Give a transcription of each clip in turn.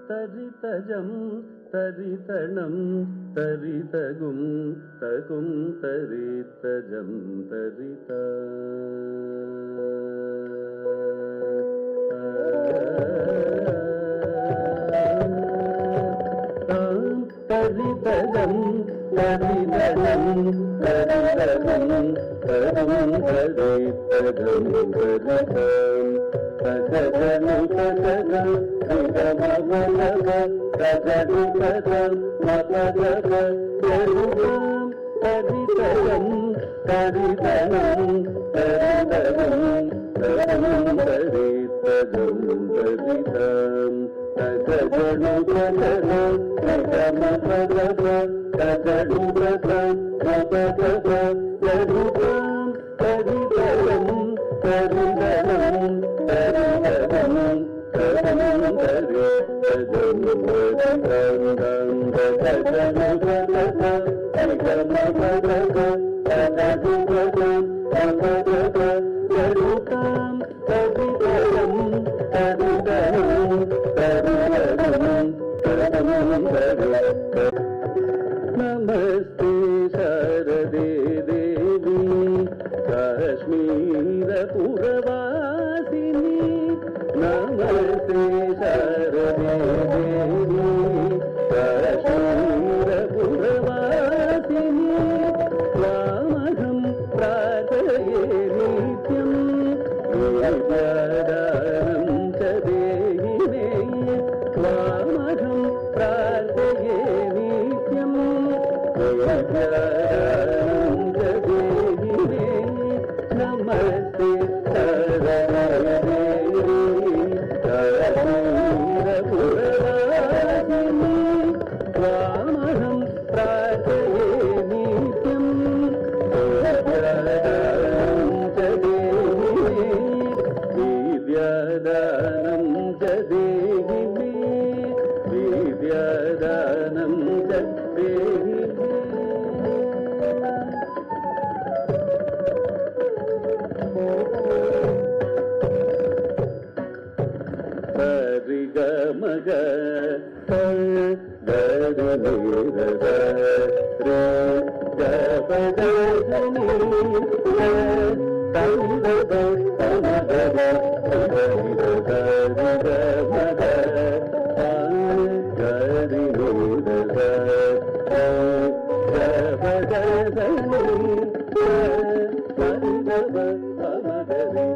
தரிதஜம் தரிதணம் தரிதகும் தகும் தரிதஜம் தரித தரிதஜம் தரிதணம் தரிதகும் தகும் தரிதஜம் தரிதம் தஜனு தஜன திகமமலவ தஜனு தஜம் மதஜவ தருகம் தரிதயம் தரிதனம் தரிதனம் தரும் தரிதஜம் தரிதம் தஜனு தஜன திகமமலவ தஜனு தஜம் மதஜவ தருகம் தரிதயம் தரிதனம் தரிதனம் தரும் தரிதஜம் தரிதம் தஜனு தஜன திகமமலவ தஜனு தஜம் மதஜவ தருகம் தரிதயம் தரிதனம் தரிதனம் தரும் தரிதம் நமஸ்தே சரதே தேவி காஷ்மீர புரவாசினி நமஸ்தே சரதே தேவி காஷ்மீர புரவாசினி வாமகம் பிரார்த்தயே நித்யம் வித்யாதானம் ச தேஹி மே வாமகம் பிரார்த்தயே நித்யம் வித்யாதானம் ச தேஹி மே நமஸ்தே சரதே தேவி காஷ்மீர புரவாசினி வாமகம் பிரார்த்தயே நித்யம் வித்யாதானம் ச தேஹி மே வித்யாதானம் ச தேஹி மே வித்யாதானம் ச தேஹி மே சரிகமக கருணீரத ஜபதனி தந்தத தமதர சரிகமக கருணீரத ஜபதனி தந்தத தமதரி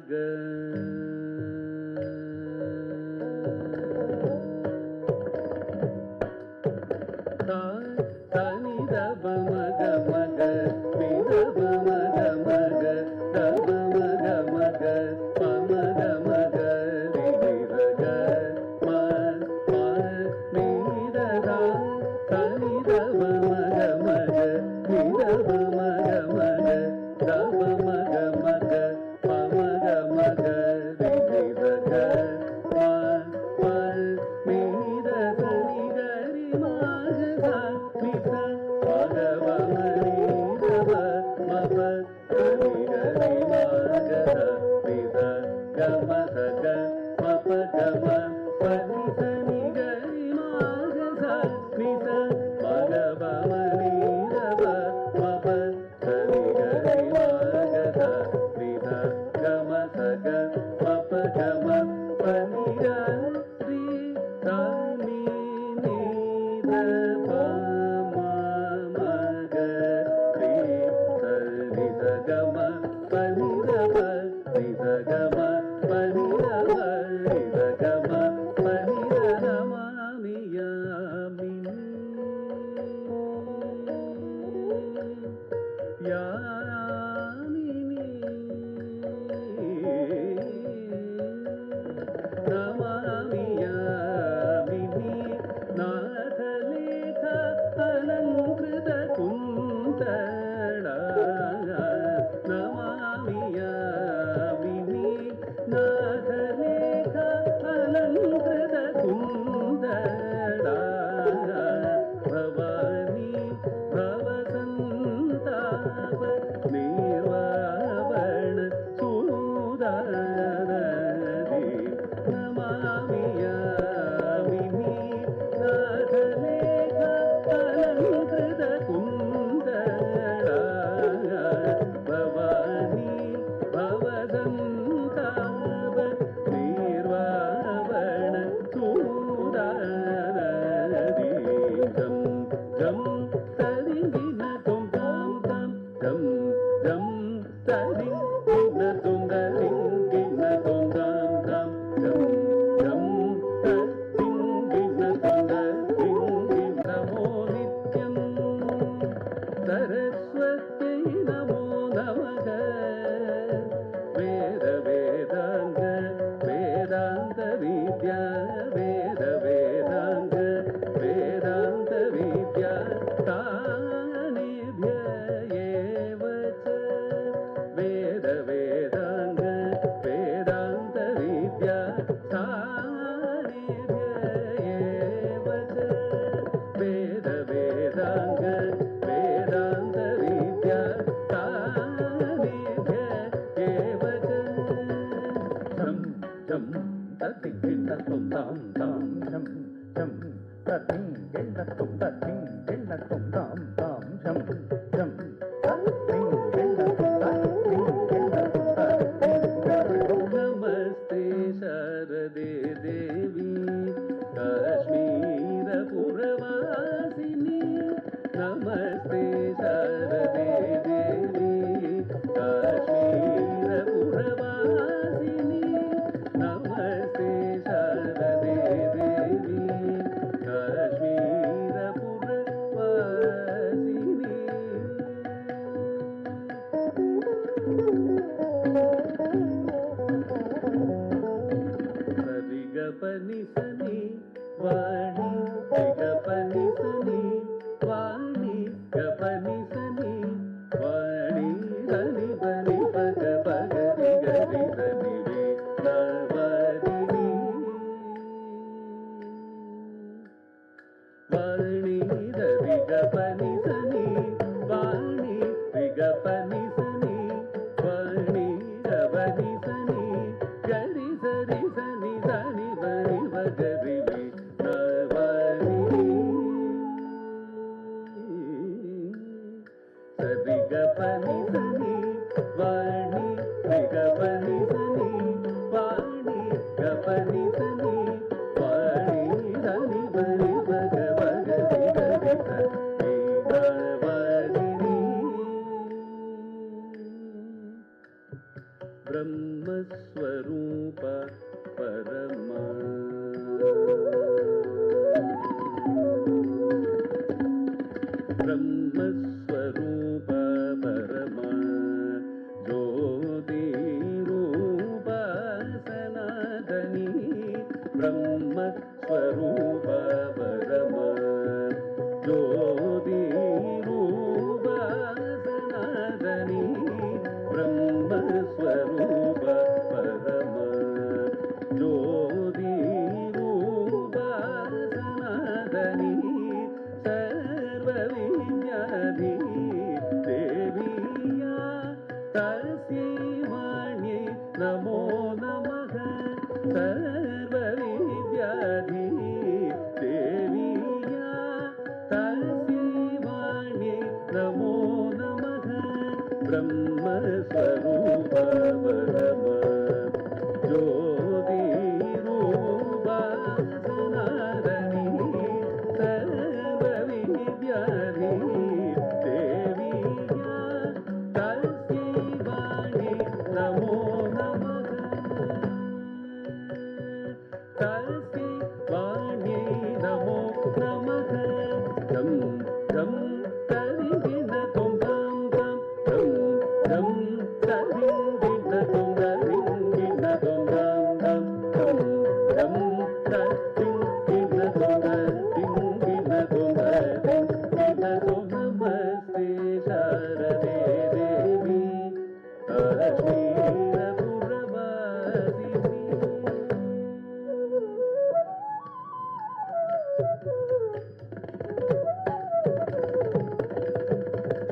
Kashmir Brahmaswarupa Parama Brahmaswarupa Parama Jyoti Rupa Sanatani Brahmaswarupa Parama Jyoti Rupa Sanatani Brahmaswarupa Parama Jyoti Rupa Sanatani Sarva Vidyadhi Deviya Tasya Vani Namo Namaha Sarva Vidyadhi Deviya Tasya Vani Namo Namaha Brahmaswarupa Parama Jyoti Rupa Sanatani Sarva Vidyadhi Deviya Tasya Vani Namo Namaha Tasya Vani Namo Namaha Dam Dam Tarigina Tom Dam Dam Dam Dam Tarigina Tom Tarigina Tom Dam Dam Dam Dam Tarigina Tom Tarigina Tom Tarigina Tom Namaste Sharade Devi Ashira Puravasini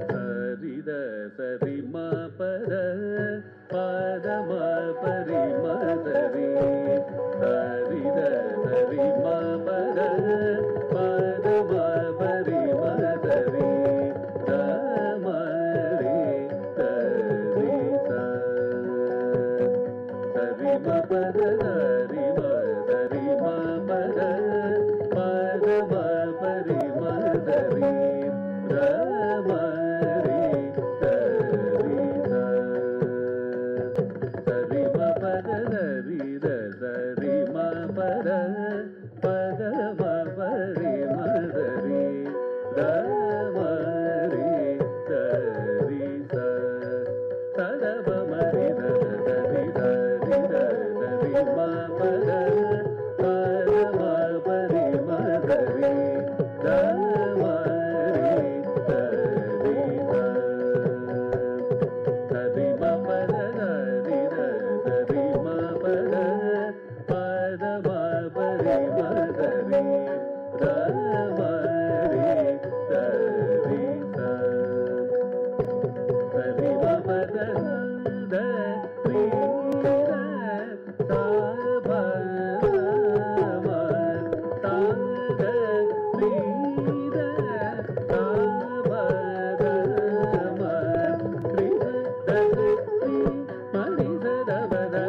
Sarida Sarima Pada Padama Parima Sari Sarida Sarima Pada Padama Parima Sari Damari Sarisa Sarima Pada Sarima Sarima Pada Padama Parima Sari Damari Sarisa Sarima Pada Sarida Sarima Pada Padama Parima Sari Damari Sarisa Sadava Marida Sarida Sarima Pada Padama Parima Sari Damari Sarisa Sarima Pada Sarida Sarima Pada Padama Parima Sari Damari Sarisa Sarima Pada Sarida Sabama Sada Sarida Sabadama Rida Dasri Marisa Davada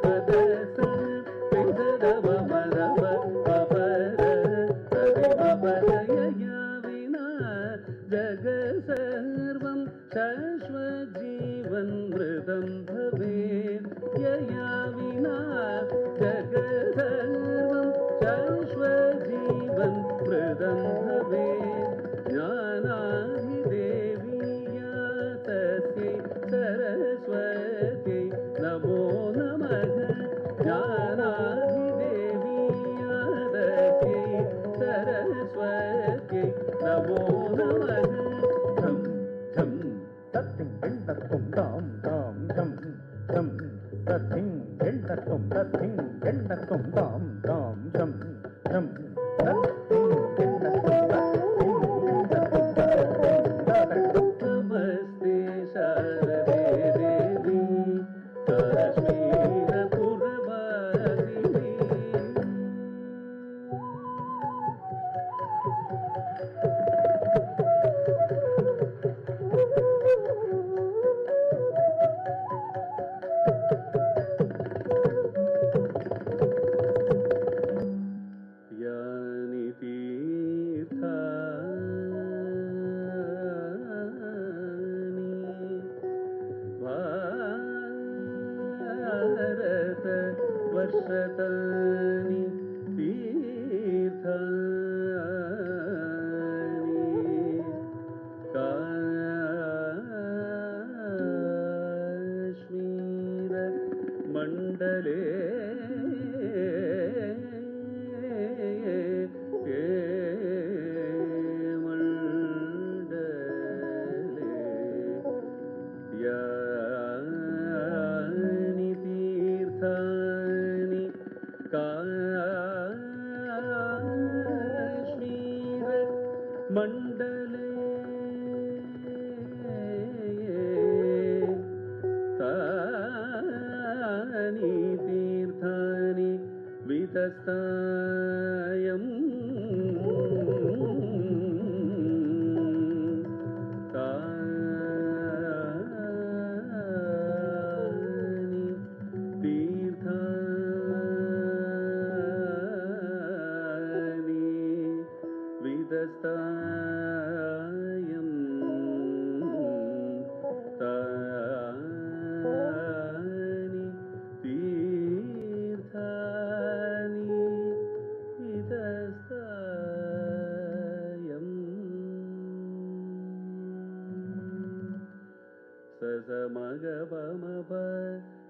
Padasa Rida Davamada Papada Sarima Pada Yavina Jagasarvam Shashvat Jivan Mridam Bhavet Yavina Jagasarvam Shashvat Jivan Mridam Bhavet Jnanahi Deviya Tasya Saraswati Namo Namaha Jnanahi Deviya Tasya Saraswati Namo Namaha Dham Dham Tathing Gendakum Dam Dam Dham Dham Tathing Gendakum Tathing Gendakum Dam Dam Dham Dham Tathing Gendakum Namaste Sharade Devi Kashmira Puravasini Yaniti ಶತ ವರ್ಷತಾನಿ ತೀರ್ಥಾನಿ ಕಾಶ್ಮೀರ ಮಂಡಲೇ यानि तीर्थानि काश्मीर मण्डले तानि तीर्थानि वितस्तायम्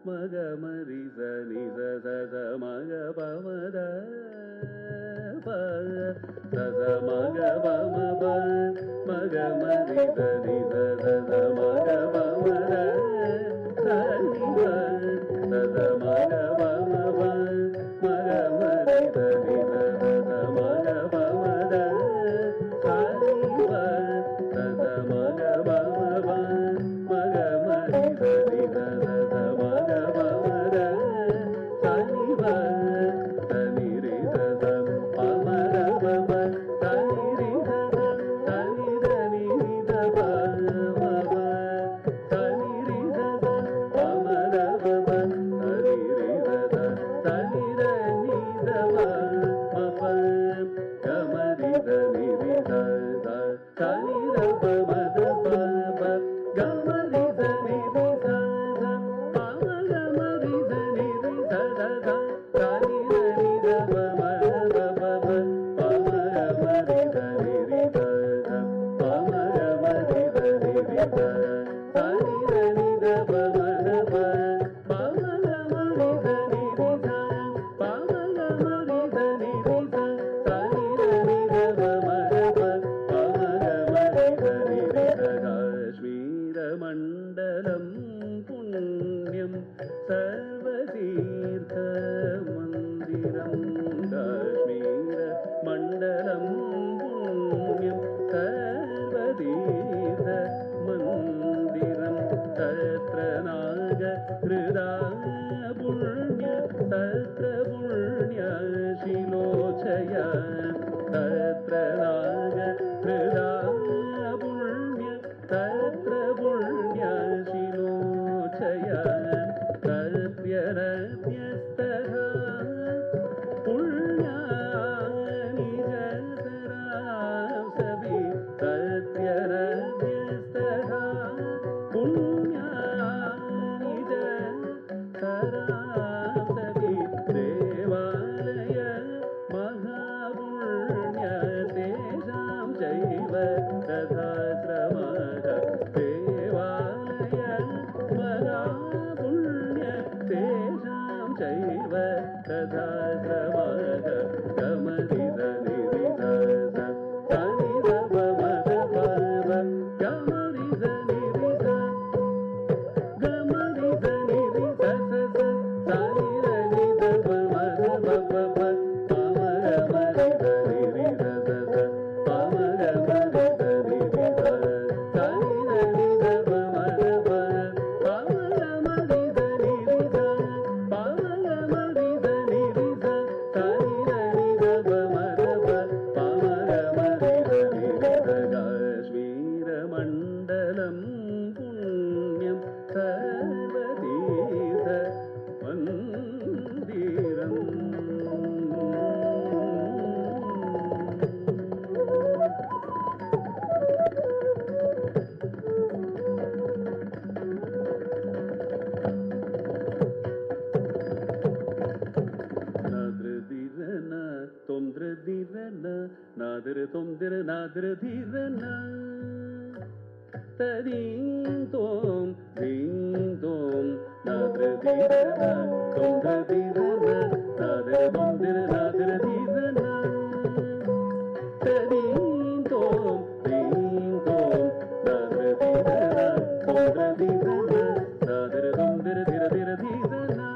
मगमरि सनि स मग पमद स मग पम मगमरि सनि स मग पमद सनि स मग पम मगमरि सनि स मग पमद सनि स मग पम मगमरि सनि स Nadra Tomdra Nadra Dhirana Tadin Tom Ding Tom Nadra Dhirana Tomdra Dhirana Nadra Tomdra Nadra Dhirana Tadin Tom Ding Tom Nadra Dhirana Tomdra Dhirana Nadra Tomdra Dhira Dhira Dhirana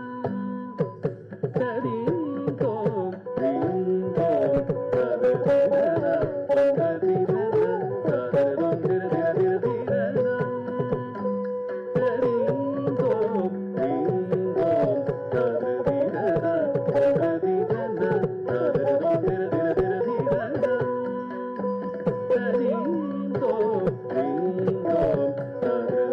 Tadin Tom Ding Tom Nadra Dhirana Tomdra Dhirana Nadra Tomdra Dhira Dhira Dhirana Tadin Tom Ding Tom Nadra Dhirana Tomdra Dhirana Nadra Tomdra Dhira Dhira Dhirana Tadin Tom Ding Tom Nadra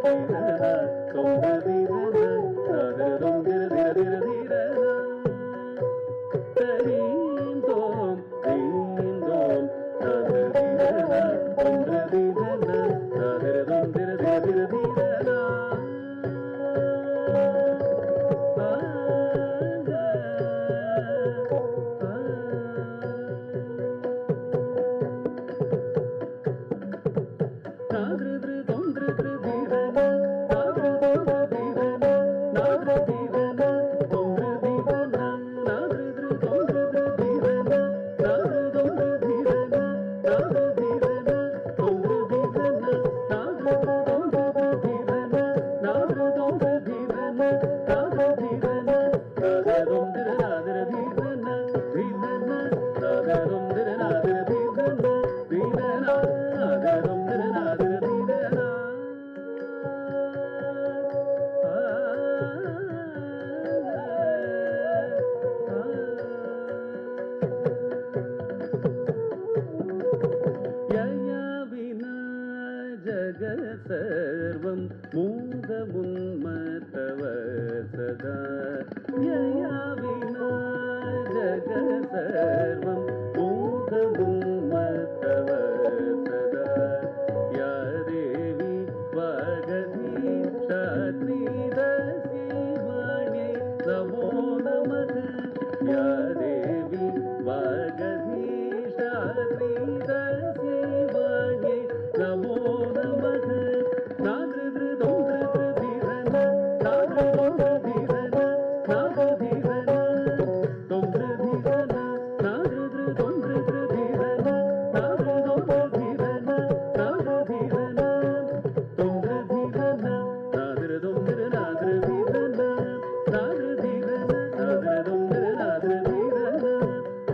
Dhirana Tomdra Dhirana Nadra Tomdra Dhira Dhira Dhirana Tadin Tom Ding Tom Nadra Dhirana Tomdra Dhirana Nadra Tomdra Dhira Dhira Dhirana सर्वं मूढमुन्मत्तव सदा यया विना जगत् सर्वं मूढमुन्मत्तव सदा या देवी वागधी क्षत्रियदेवाण्यै नमो नमः या देवी वागधी क्षत्रियदेवाण्यै नमो नमः नादृ तोदृ धीरना नादृ तोदृ धीरना नादृ धीरना तोदृ धीरना नादृ तोदृ धीरना नादृ तोदृ धीरना नादृ धीरना तोदृ धीरना नादृ तोदृ नादृ धीरना नादृ धीरना नादृ तोदृ नादृ धीरना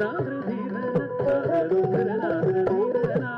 नादृ धीरना नादृ तोदृ नादृ धीरना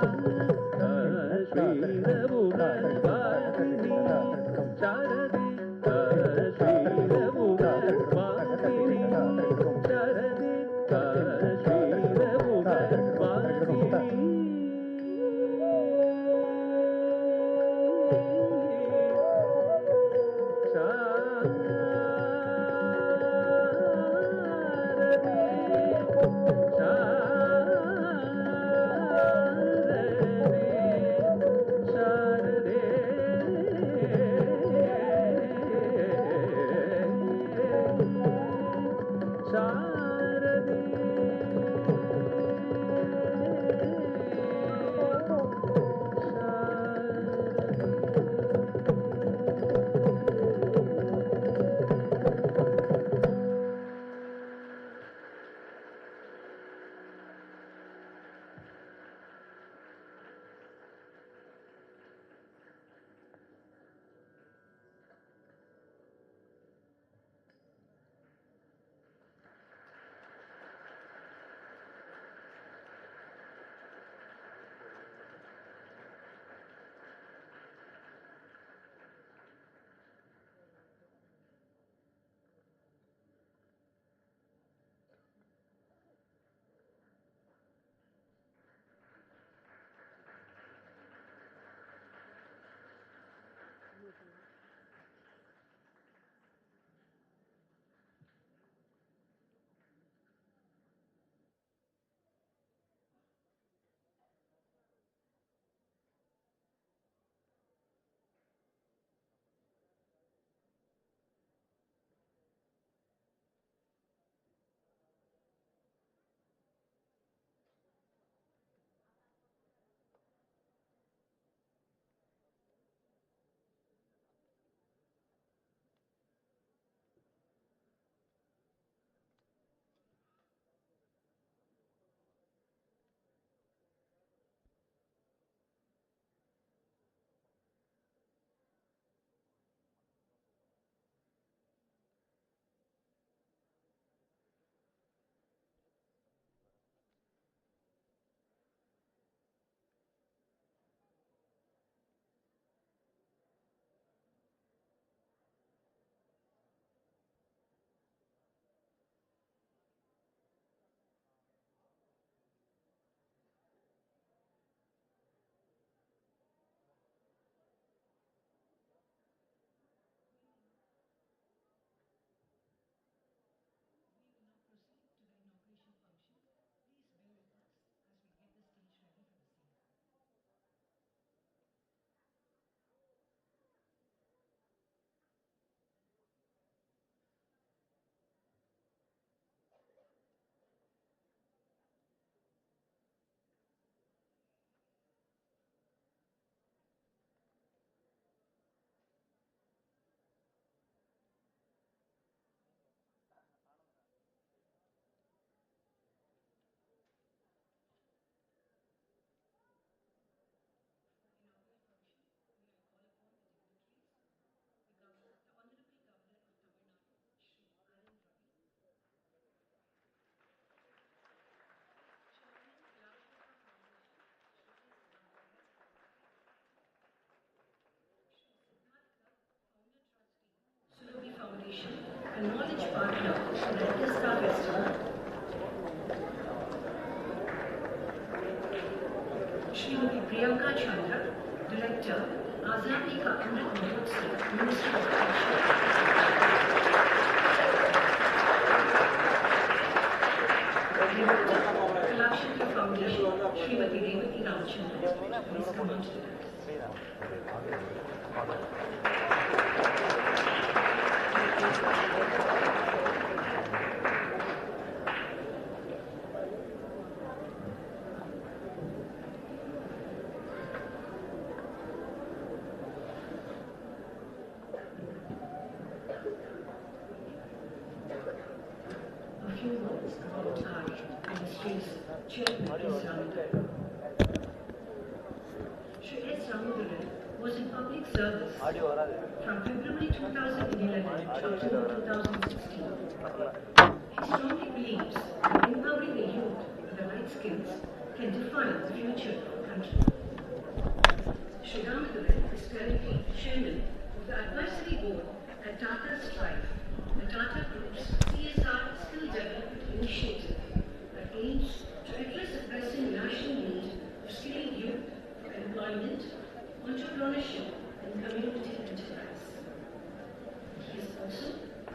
Priyanka Chandra, Director, Azadi Ka Amrit Mahotsav, Ministry of Culture. Director, Kalakshatra Foundation, Srimati Revati Ramchandran, please come on to the dais. A few words about our ministry's chairman, S. Ramudaran. Shri S. Ramudaran was in public service from February 2011 to October 2016. He strongly believes that empowering the youth with the right skills can define the future of the country. Shri Ramudaran is currently chairman of the advisory board at Tata Strive, the Tata Group's CSR skill development initiative that aims to address the pressing national need of skilling youth for employment, entrepreneurship, and community enterprise. He is also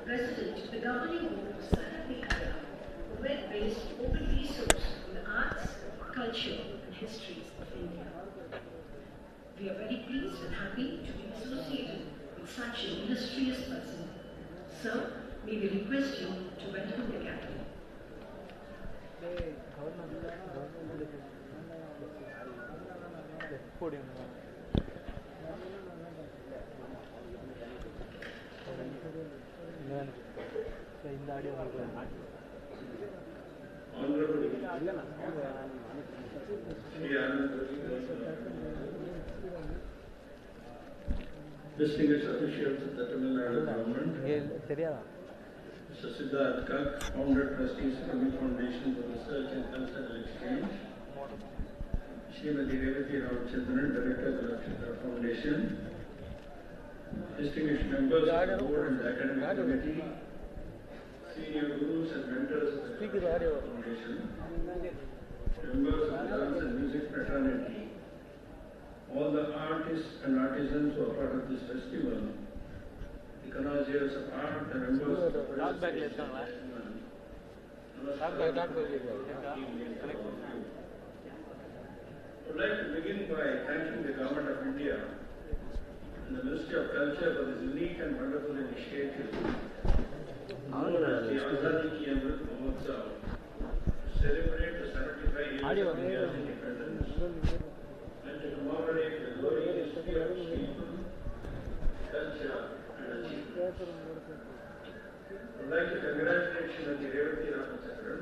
president of the governing board of Sahaviya, a web-based open resource on the arts, culture, and histories of India. We are very pleased and happy to be associated with such an illustrious person. Sir, may we request you to welcome the captain. Distinguished officials of the Tamil Nadu government, Mr. Siddharth Kak, founder trustees of the Foundation for Research and Cultural Exchange, Srimati Revati Ramchandran, Director of the Kalakshatra Foundation, distinguished members of the board and the academic committee, senior gurus and mentors of the Kalakshatra Foundation, members of the dance and music fraternity, all the artists and artisans who are part of this festival, the connoisseurs of art, the members of the participation festival. I would like to begin by thanking the Government of India and the Ministry of Culture for this unique and wonderful initiative known as the Azadi Ki Amrit Mahotsav to celebrate the 75 years of India's independence and to commemorate the glorious history of people, culture and achievements. I would like to congratulate Srimati Revati Ramchandran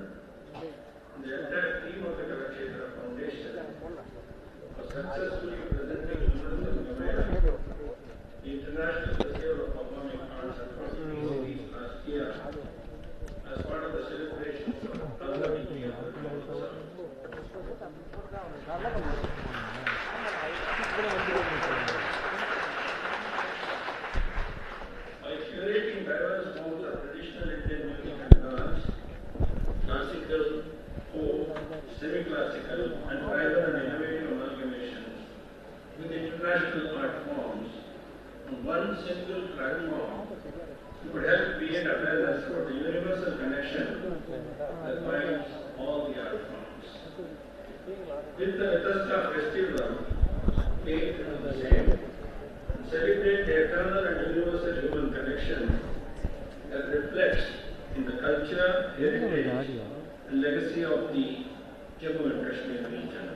and the entire team of the Kalakshatra Foundation for successfully presenting children of America the International Festival of Performing Arts at Puthiya last year as part of the celebrations of Azadi Ki Amrit Mahotsav. By curating diverse forms of traditional Indian music and dance, classical, folk, semi-classical, and tribal and innovative amalgamations with international art forms on one single platform would help create awareness about the universal connection that binds all the art forms. With the Vitasta festival, take the same and celebrate the eternal and universal human connection that reflects in the culture, heritage, and legacy of the Jammu and Kashmir region.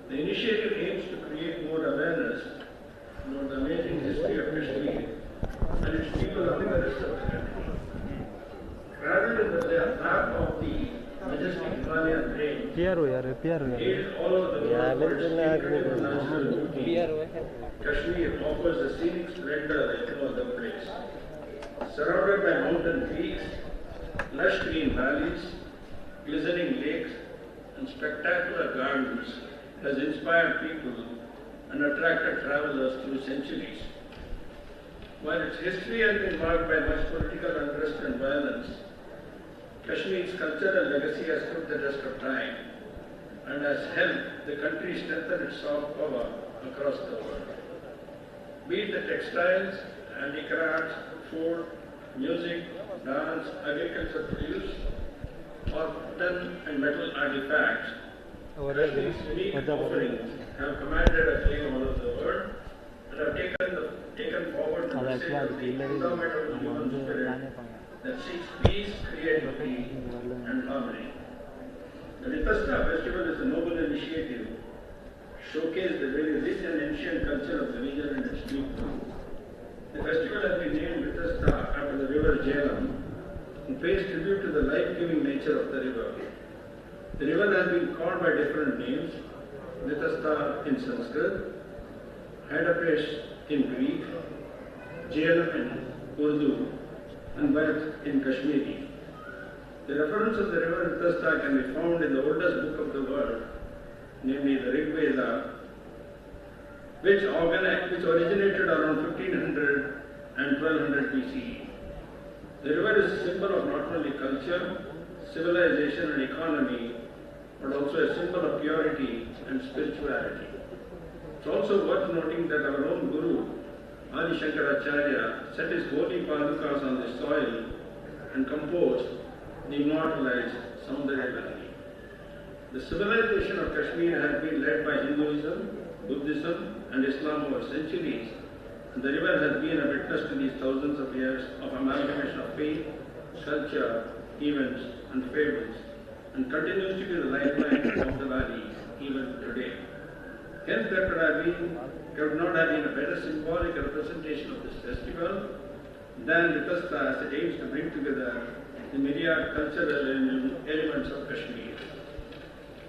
The initiative aims to create more awareness about the amazing history of Kashmir and its people among the rest of the country. Travel in the lap of the majestic Himalayan range, hailed all over the world for its incredible natural beauty, Kashmir offers a scenic splendor like no other place. Surrounded by mountain peaks, lush green valleys, glistening lakes, and spectacular gardens, has inspired people and attracted travelers through centuries. While its history has been marked by much political unrest and violence, Kashmir's cultural legacy has stood the test of time and has helped the country strengthen its soft power across the world. Be it the textiles, handicrafts, food, music, dance, agriculture produce, or tin and metal artifacts, Kashmir's unique offerings have commanded acclaim all over the world and have taken forward the message of the fundamental human spirit that seeks peace, creativity, and harmony. The Rithasta festival is a noble initiative, showcase the very rich and ancient culture of the region and its people. The festival has been named Rithasta after the river Jhelum and pays tribute to the life-giving nature of the river. The river has been called by different names: Rithasta in Sanskrit, Hadapesh in Greek, Jhelum in Urdu, and Vath in Kashmiri. The reference of the river Rithasta can be found in the oldest book of the world, namely the Rig Veda, which originated around 1500 and 1200 BCE. The river is a symbol of not only culture, civilization and economy, but also a symbol of purity and spirituality. It's also worth noting that our own Guru, Adi Shankaracharya, set his holy padukas on the soil and composed the immortalized Saundarya Valley. The civilization of Kashmir has been led by Hinduism, Buddhism and Islam over centuries, and the river has been a witness to these thousands of years of amalgamation of faith, culture, events and fables, and continues to be the lifeline of the valley even today. Hence, there could not have been a better symbolic representation of this festival than Rithasta, as it aims to bring together the myriad cultural elements of Kashmir.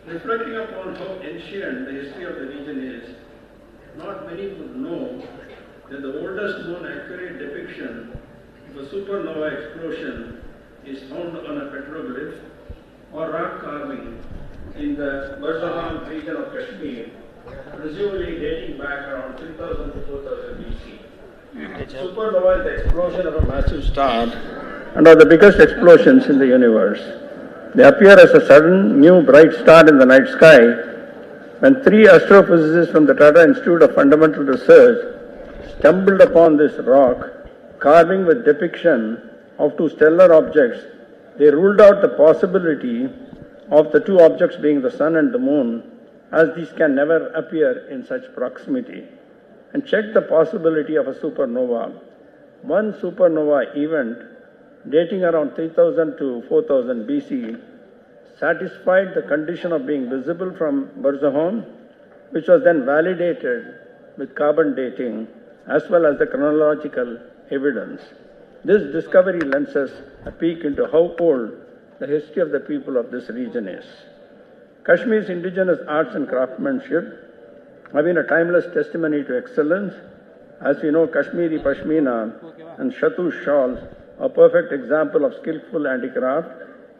Reflecting upon how ancient the history of the region is, not many would know that the oldest known accurate depiction of a supernova explosion is found on a petroglyph or rock carving in the Burzaham region of Kashmir, presumably dating back around 3000 to 4000 BC. Supernova is the explosion of a massive star and are the biggest explosions in the universe. They appear as a sudden new bright star in the night sky when three astrophysicists from the Tata Institute of Fundamental Research stumbled upon this rock carving with depiction of two stellar objects. They ruled out the possibility of the two objects being the sun and the moon, as these can never appear in such proximity, and checked the possibility of a supernova. One supernova event dating around 3000 to 4000 BC satisfied the condition of being visible from Burzaham, which was then validated with carbon dating as well as the chronological evidence. This discovery lends us a peek into how old the history of the people of this region is. Kashmir's indigenous arts and craftsmanship have been a timeless testimony to excellence. As we know, Kashmiri Pashmina and Shatu shawls are a perfect example of skillful handicraft,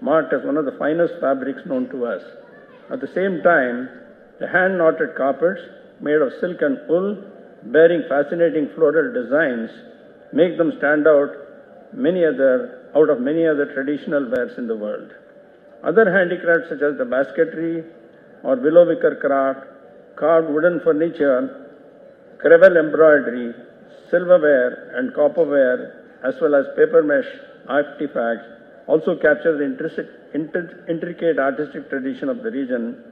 marked as one of the finest fabrics known to us. At the same time, the hand-knotted carpets made of silk and wool, bearing fascinating floral designs, make them stand out of many other traditional wares in the world. Other handicrafts such as the basketry or willow wicker craft, carved wooden furniture, crevel embroidery, silverware and copperware, as well as paper mesh artifacts also capture the intricate artistic tradition of the region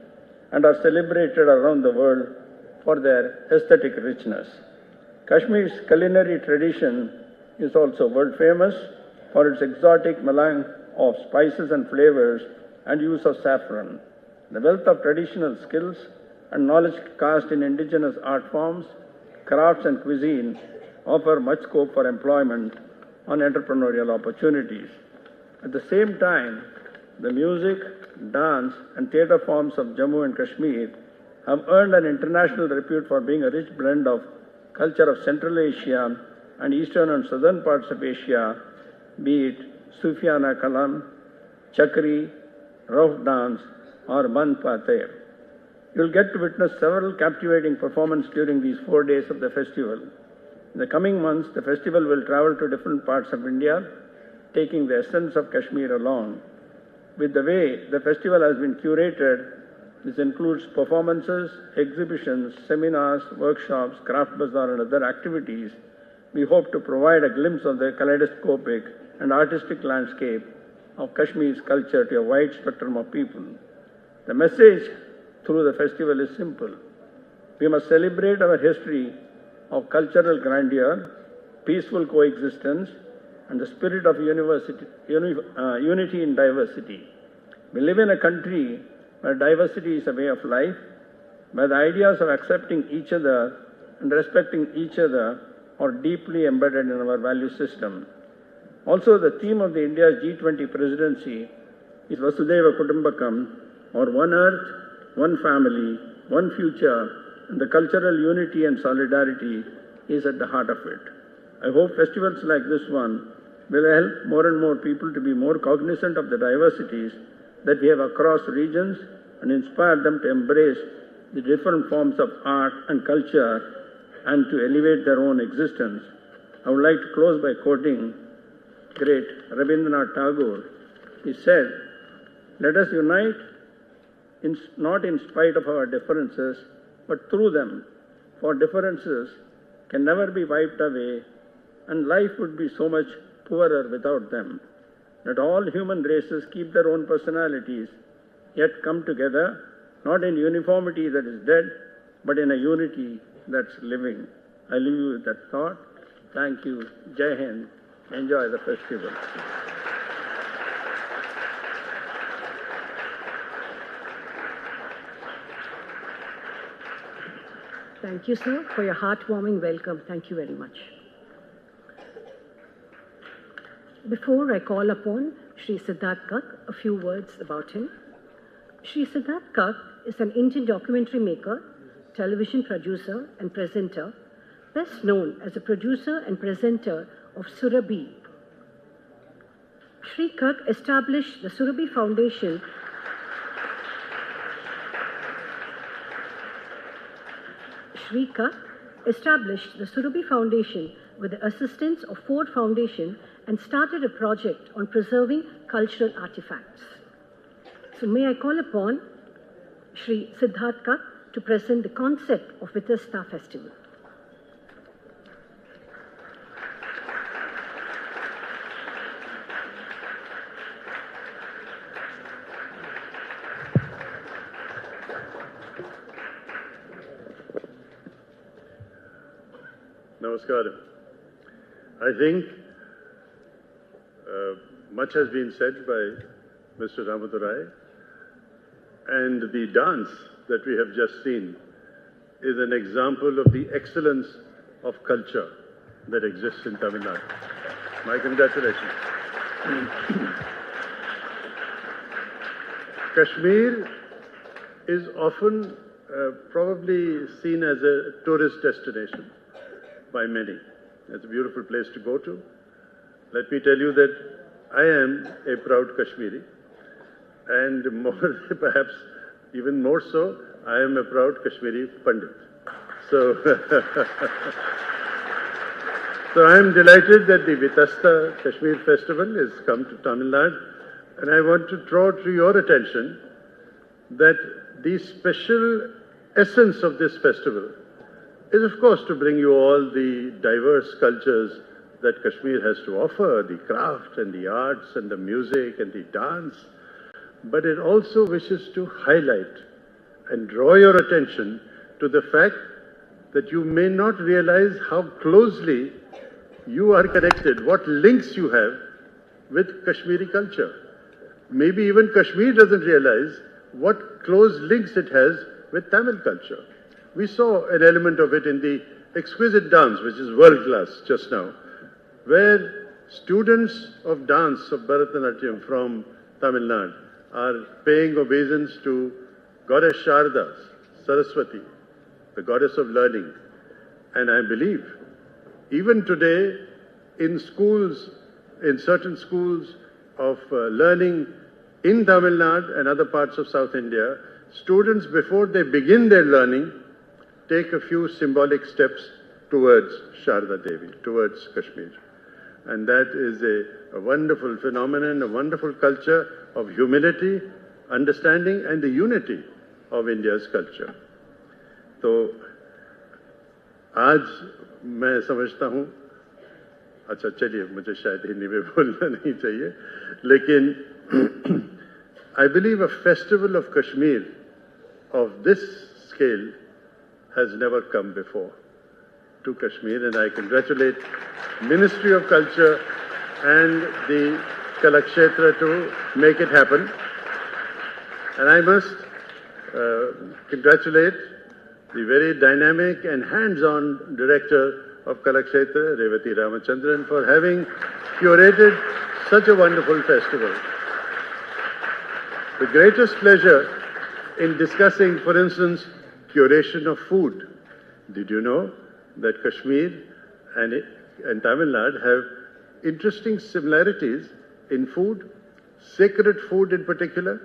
and are celebrated around the world for their aesthetic richness. Kashmir's culinary tradition is also world famous for its exotic melange of spices and flavors and use of saffron. The wealth of traditional skills and knowledge cast in indigenous art forms, crafts and cuisine offer much scope for employment and entrepreneurial opportunities. At the same time, the music, dance and theatre forms of Jammu and Kashmir have earned an international repute for being a rich blend of culture of Central Asia and Eastern and Southern parts of Asia, be it Sufiana Kalam, Chakri, Rauf dance or Band Pater. You will get to witness several captivating performances during these 4 days of the festival. In the coming months, the festival will travel to different parts of India, taking the essence of Kashmir along. With the way the festival has been curated, This includes performances, exhibitions, seminars, workshops, craft bazaar and other activities. We hope to provide a glimpse of the kaleidoscopic and artistic landscape of Kashmir's culture to a wide spectrum of people. The message through the festival is simple. We must celebrate our history of cultural grandeur, peaceful coexistence, and the spirit of unity in diversity. We live in a country where diversity is a way of life, where the ideas of accepting each other and respecting each other are deeply embedded in our value system. Also, the theme of the India's G20 presidency is Vasudhaiva Kutumbakam, or one earth, one family, one future, and the cultural unity and solidarity is at the heart of it. I hope festivals like this one will help more and more people to be more cognizant of the diversities that we have across regions and inspire them to embrace the different forms of art and culture and to elevate their own existence. I would like to close by quoting great Rabindranath Tagore. He said, "Let us unite not in spite of our differences, but through them, for differences can never be wiped away, and life would be so much poorer without them. Let all human races keep their own personalities, yet come together, not in uniformity that is dead, but in a unity that's living." I leave you with that thought. Thank you. Jai Hind. Enjoy the festival. Thank you, sir, for your heartwarming welcome. Thank you very much. Before I call upon Shri Siddharth Kak, a few words about him. Shri Siddharth Kak is an Indian documentary maker, television producer and presenter, best known as a producer and presenter of Surabhi. Shri Kak established the Surabhi Foundation with the assistance of Ford Foundation and started a project on preserving cultural artifacts. So may I call upon Shri Siddharth Kak to present the concept of Vitasta Festival. Namaskaram. I think much has been said by Mr. Ramadurai, and the dance that we have just seen is an example of the excellence of culture that exists in Tamil Nadu. My congratulations. Kashmir is often probably seen as a tourist destination by many. It's a beautiful place to go to. Let me tell you that I am a proud Kashmiri, and more, perhaps even more so, I am a proud Kashmiri Pandit. So, so I am delighted that the Vitasta Kashmir Festival has come to Tamil Nadu, and I want to draw to your attention that the special essence of this festival is, of course, to bring you all the diverse cultures that Kashmir has to offer, the craft and the arts and the music and the dance. But it also wishes to highlight and draw your attention to the fact that you may not realize how closely you are connected, what links you have with Kashmiri culture. Maybe even Kashmir doesn't realize what close links it has with Tamil culture. We saw an element of it in the exquisite dance, which is world class just now, where students of dance of Bharatanatyam from Tamil Nadu are paying obeisance to Goddess Sharda, Saraswati, the goddess of learning. And I believe, even today, in schools, in certain schools of learning in Tamil Nadu and other parts of South India, students, before they begin their learning, take a few symbolic steps towards Sharda Devi, towards Kashmir. And that is a wonderful phenomenon, a wonderful culture of humility, understanding, and the unity of India's culture. तो आज मैं समझता हूँ, अच्छा चलिए मुझे शायद हिंदी में बोलना नहीं चाहिए, लेकिन I believe a festival of Kashmir of this scale has never come before to Kashmir, and I congratulate Ministry of Culture and the Kalakshetra to make it happen. And I must congratulate the very dynamic and hands-on director of Kalakshetra, Revati Ramachandran, for having curated such a wonderful festival. The greatest pleasure in discussing, for instance, curation of food. Did you know that Kashmir and Tamil Nadu have interesting similarities in food, sacred food in particular?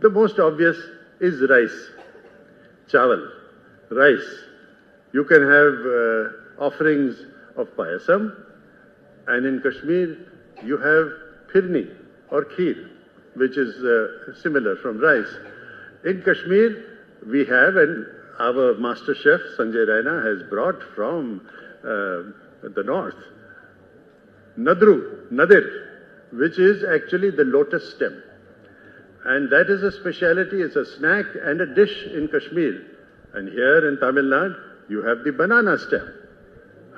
The most obvious is rice, chawal, rice. You can have offerings of payasam, and in Kashmir you have phirni or kheer, which is similar from rice. In Kashmir we have, and our master chef Sanjay Raina has brought from the north, nadir, which is actually the lotus stem. And that is a speciality, it's a snack and a dish in Kashmir. And here in Tamil Nadu, you have the banana stem.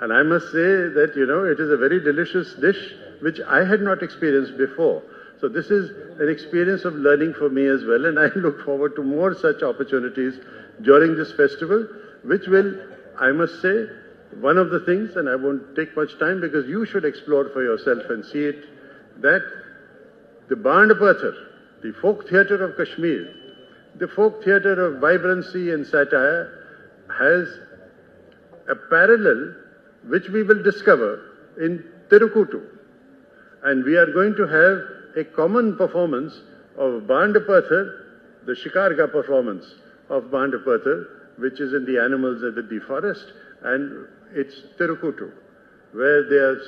And I must say that, it is a very delicious dish which I had not experienced before. So this is an experience of learning for me as well, and I look forward to more such opportunities during this festival, which will, I must say, one of the things, and I won't take much time because you should explore for yourself and see it, that the Band Pathar, the folk theatre of Kashmir, the folk theatre of vibrancy and satire, has a parallel which we will discover in Tirukuttu. And we are going to have a common performance of Band Pathar, the Shikarga performance of Band Pathar, which is in the animals and the forest, and it's Tirukuttu, where they are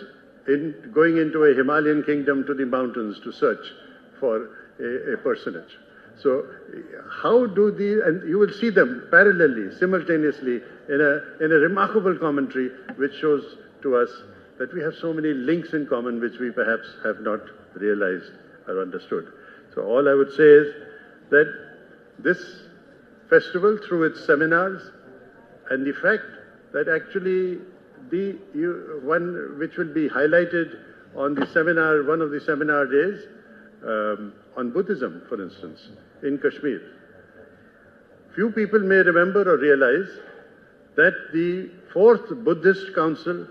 going into a Himalayan kingdom to the mountains to search for a personage. So how do and you will see them parallelly, simultaneously, in a remarkable commentary which shows to us that we have so many links in common which we perhaps have not realized or understood. So all I would say is that this festival, through its seminars and the fact that actually one which will be highlighted on the seminar, one of the seminar days, on Buddhism, for instance, in Kashmir. Few people may remember or realize that the fourth Buddhist Council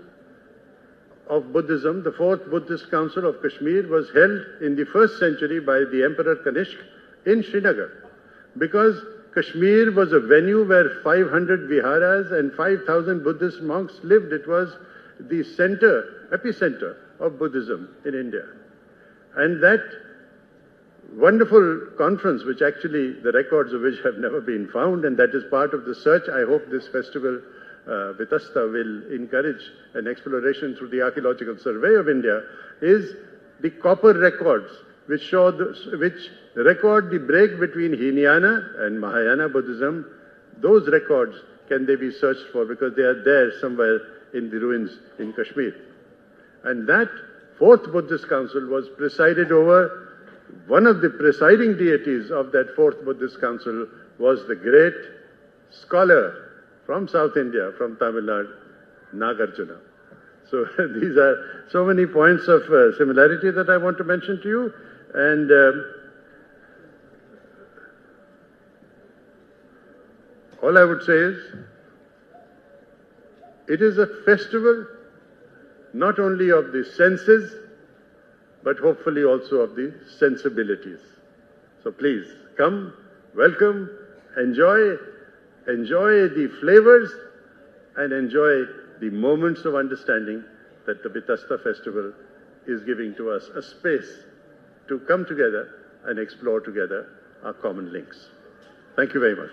of Buddhism, the fourth Buddhist Council of Kashmir, was held in the 1st century by the Emperor Kanishk in Srinagar, because Kashmir was a venue where 500 viharas and 5,000 Buddhist monks lived. It was the epicenter of Buddhism in India. And that wonderful conference, which actually the records of which have never been found, and that is part of the search. I hope this festival, Vitasta, will encourage an exploration through the Archaeological Survey of India, is the copper records which record the break between Hinayana and Mahayana Buddhism. Those records, can they be searched for, because they are there somewhere in the ruins in Kashmir. And that fourth Buddhist Council was presided over. One of the presiding deities of that fourth Buddhist Council was the great scholar from South India, from Tamil Nadu, Nagarjuna. So these are so many points of similarity that I want to mention to you. And all I would say is, it is a festival not only of the senses, but hopefully also of the sensibilities. So please, come, welcome, enjoy the flavors, and enjoy the moments of understanding that the Vitasta festival is giving to us, a space to come together and explore together our common links. Thank you very much.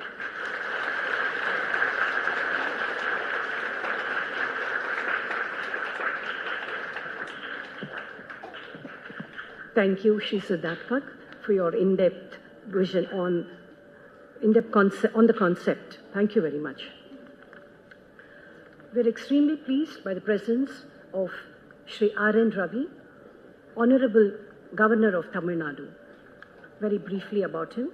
Thank you, Shri Siddharth, for your in-depth vision on on the concept. Thank you very much. We're extremely pleased by the presence of Shri R.N. Ravi, Honorable Governor of Tamil Nadu. Very briefly about him.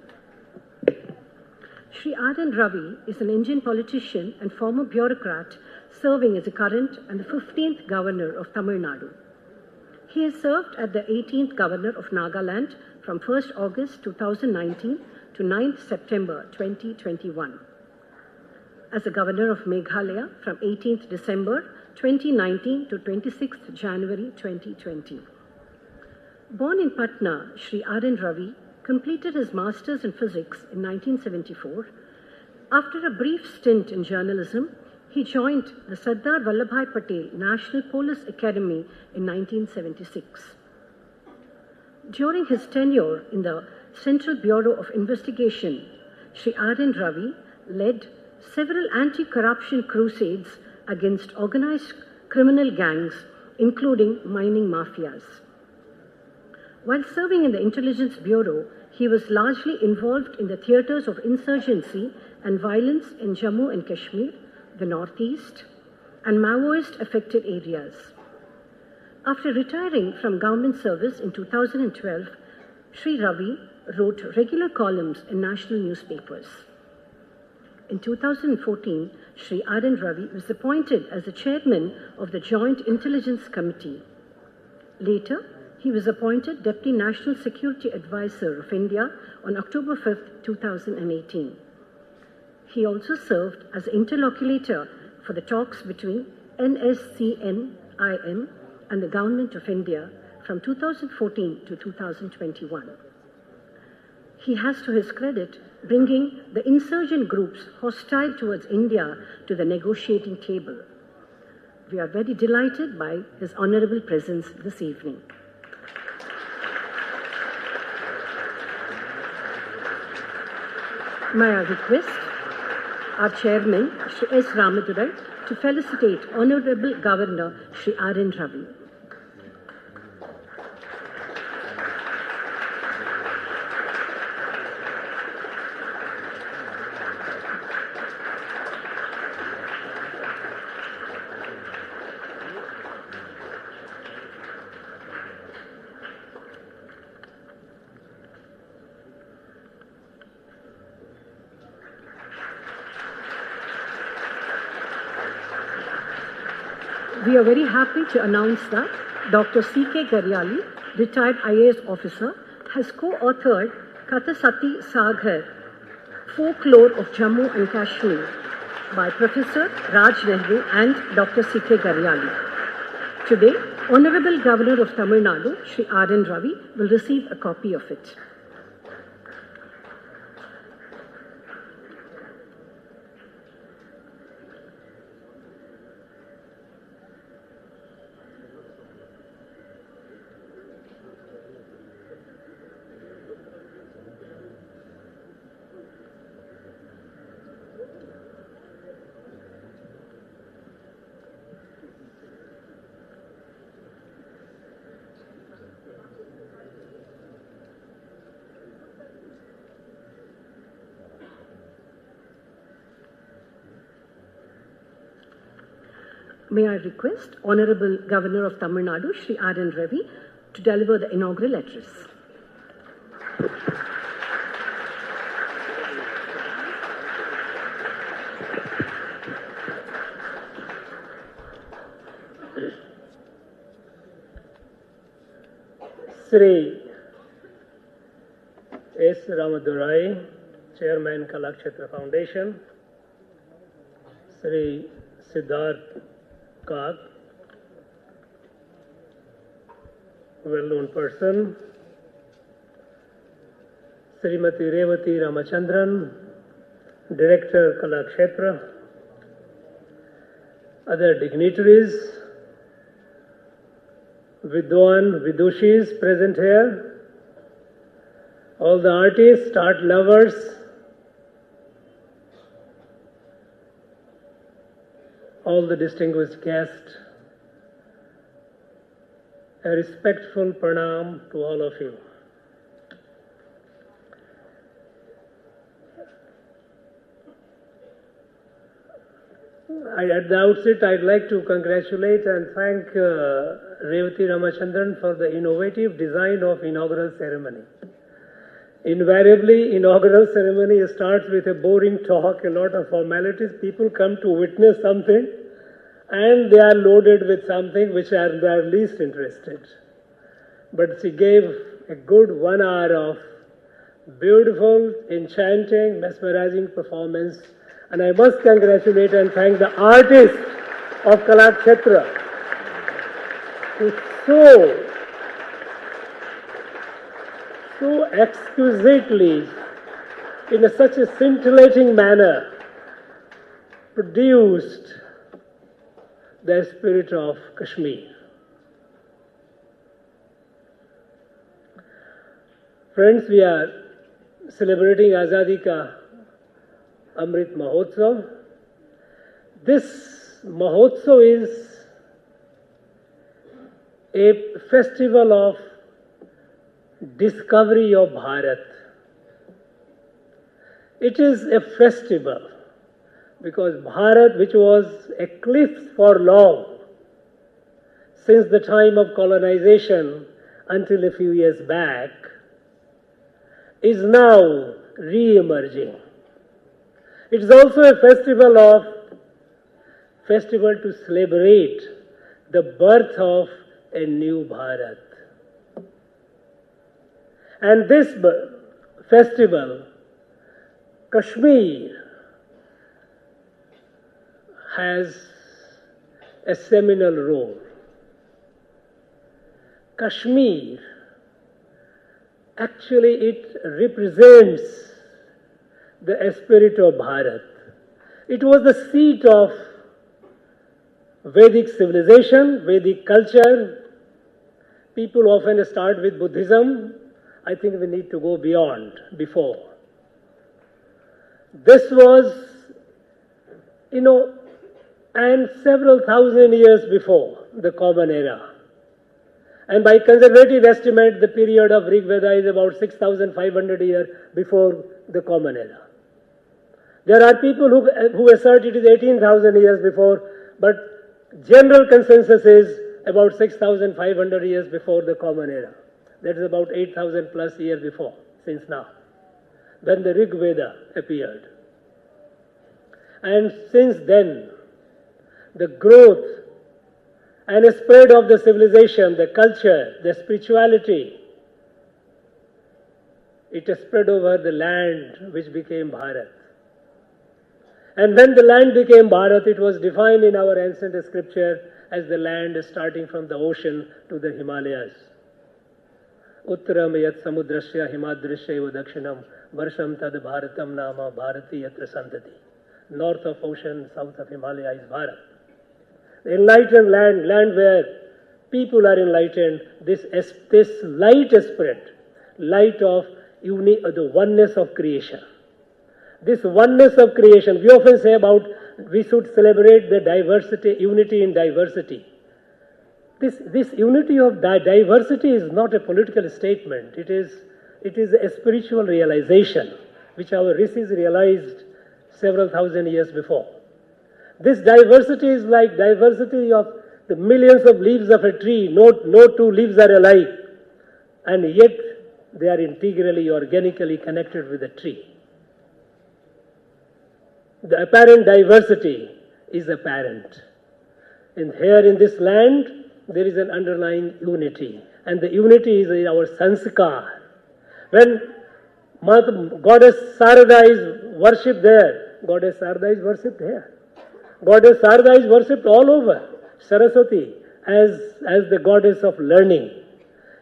Shri R.N. Ravi is an Indian politician and former bureaucrat serving as the current and the 15th Governor of Tamil Nadu. He has served as the 18th Governor of Nagaland from 1st August 2019 to 9th September 2021. As the Governor of Meghalaya from 18th December 2019 to 26th January 2020. Born in Patna, Shri R.N. Ravi completed his Masters in Physics in 1974. After a brief stint in journalism, he joined the Sardar Vallabhbhai Patel National Police Academy in 1976. During his tenure in the Central Bureau of Investigation, Shri R.N. Ravi led several anti-corruption crusades against organized criminal gangs, including mining mafias. While serving in the Intelligence Bureau, he was largely involved in the theatres of insurgency and violence in Jammu and Kashmir, the Northeast, and Maoist-affected areas. After retiring from government service in 2012, Shri Ravi wrote regular columns in national newspapers. In 2014, Shri R.N. Ravi was appointed as the chairman of the Joint Intelligence Committee. Later, he was appointed Deputy National Security Advisor of India on October 5, 2018. He also served as interlocutor for the talks between NSCNIM and the Government of India from 2014 to 2021. He has to his credit bringing the insurgent groups hostile towards India to the negotiating table. We are very delighted by his honorable presence this evening. May I request our chairman, Shri S. Ramadurai, to felicitate Honorable Governor Shri R.N. Ravi. We are very happy to announce that Dr. C.K. Garyali, retired IAS officer, has co-authored Kathasati Sagar, Folklore of Jammu and Kashmir by Professor Raj Nehru and Dr. C.K. Garyali. Today, Honorable Governor of Tamil Nadu, Shri R.N. Ravi, will receive a copy of it. May I request Honorable Governor of Tamil Nadu, Shri R.N. Ravi, to deliver the inaugural address. Sri S. Ramadurai, Chairman Kalakshetra Foundation, Sri Siddharth Kak, well-known person, Srimati Revati Ramachandran, Director Kalakshetra, other dignitaries, Vidwan, Vidushis present here, all the artists, art lovers, all the distinguished guests, a respectful pranam to all of you. At the outset, I'd like to congratulate and thank Revati Ramachandran for the innovative design of inaugural ceremony. Invariably, inaugural ceremony starts with a boring talk, a lot of formalities. People come to witness something and they are loaded with something which they are least interested. But she gave a good 1 hour of beautiful, enchanting, mesmerizing performance. And I must congratulate and thank the artists of Kalakshetra who so exquisitely, in such a scintillating manner, produced the spirit of Kashmir. Friends, we are celebrating Azadi Ka Amrit Mahotsav. This Mahotsav is a festival of discovery of Bharat. It is a festival because Bharat, which was eclipsed for long since the time of colonization until a few years back, is now re-emerging. It is also a festival to celebrate the birth of a new Bharat. And this festival, Kashmir, has a seminal role. Kashmir, actually it represents the spirit of Bharat. It was the seat of Vedic civilization, Vedic culture. People often start with Buddhism. I think we need to go beyond, before. This was, and several thousand years before the Common Era. And by conservative estimate, the period of Rig Veda is about 6,500 years before the Common Era. There are people who assert it is 18,000 years before, but general consensus is about 6,500 years before the Common Era. That is about 8,000 plus years before, since now, when the Rig Veda appeared. And since then, the growth and spread of the civilization, the culture, the spirituality, it spread over the land which became Bharat. And when the land became Bharat, it was defined in our ancient scripture as the land starting from the ocean to the Himalayas. Uttaram yat samudrasya himadrishya dakshinam varsham tad bharatam nama bharati yatra santati. North of ocean, south of Himalaya is Bharat. The enlightened land where people are enlightened, this light spread, light of the oneness of creation. This oneness of creation, we often say about we should celebrate the diversity, unity in diversity. This unity of diversity is not a political statement. It is a spiritual realization which our rishis realized several thousand years before. This diversity is like diversity of the millions of leaves of a tree. No two leaves are alike, and yet they are integrally, organically connected with the tree. The apparent diversity is apparent. And here in this land, there is an underlying unity. And the unity is our sanskar. When Goddess Sarada is worshipped there, Goddess Sarada is worshipped here. Goddess Sarada is worshipped all over. Saraswati as the goddess of learning.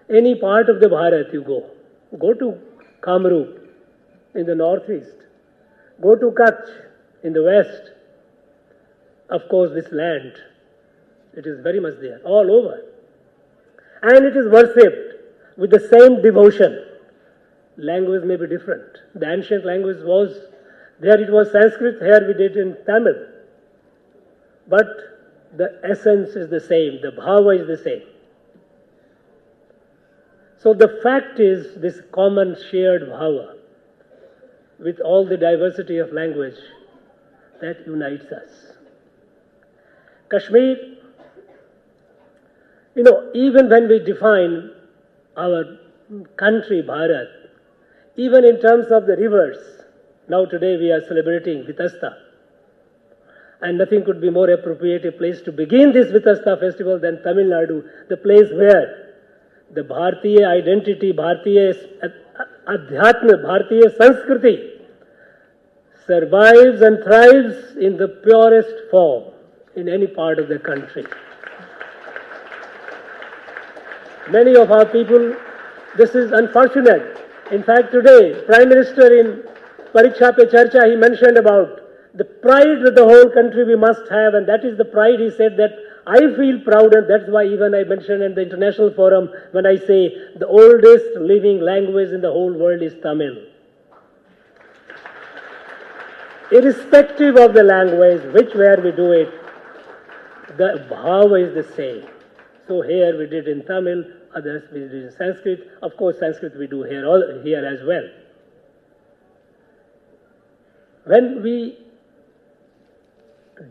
Any part of the Bharat you go. Go to Kamrup in the northeast. Go to Kutch in the west. Of course, this land, it is very much there, all over. And it is worshipped with the same devotion. Language may be different. The ancient language was, there it was Sanskrit, here we did in Tamil. But the essence is the same, the bhava is the same. So the fact is this common shared bhava with all the diversity of language that unites us. Kashmir, even when we define our country, Bharat, even in terms of the rivers, now today we are celebrating Vitasta. And nothing could be more appropriate a place to begin this Vitasta festival than Tamil Nadu, the place where the Bharatiya identity, Bharatiya Adhyatma, Bharatiya Sanskriti survives and thrives in the purest form in any part of the country. Many of our people, this is unfortunate. In fact, today, Prime Minister in Pariksha Pe Charcha, he mentioned about the pride that the whole country we must have, and that is the pride, he said, that I feel proud, and that's why even I mentioned in the international forum when I say the oldest living language in the whole world is Tamil. Irrespective of the language, where we do it, the bhava is the same. So here we did in Tamil, others we did in Sanskrit. Of course, Sanskrit we do here as well. When we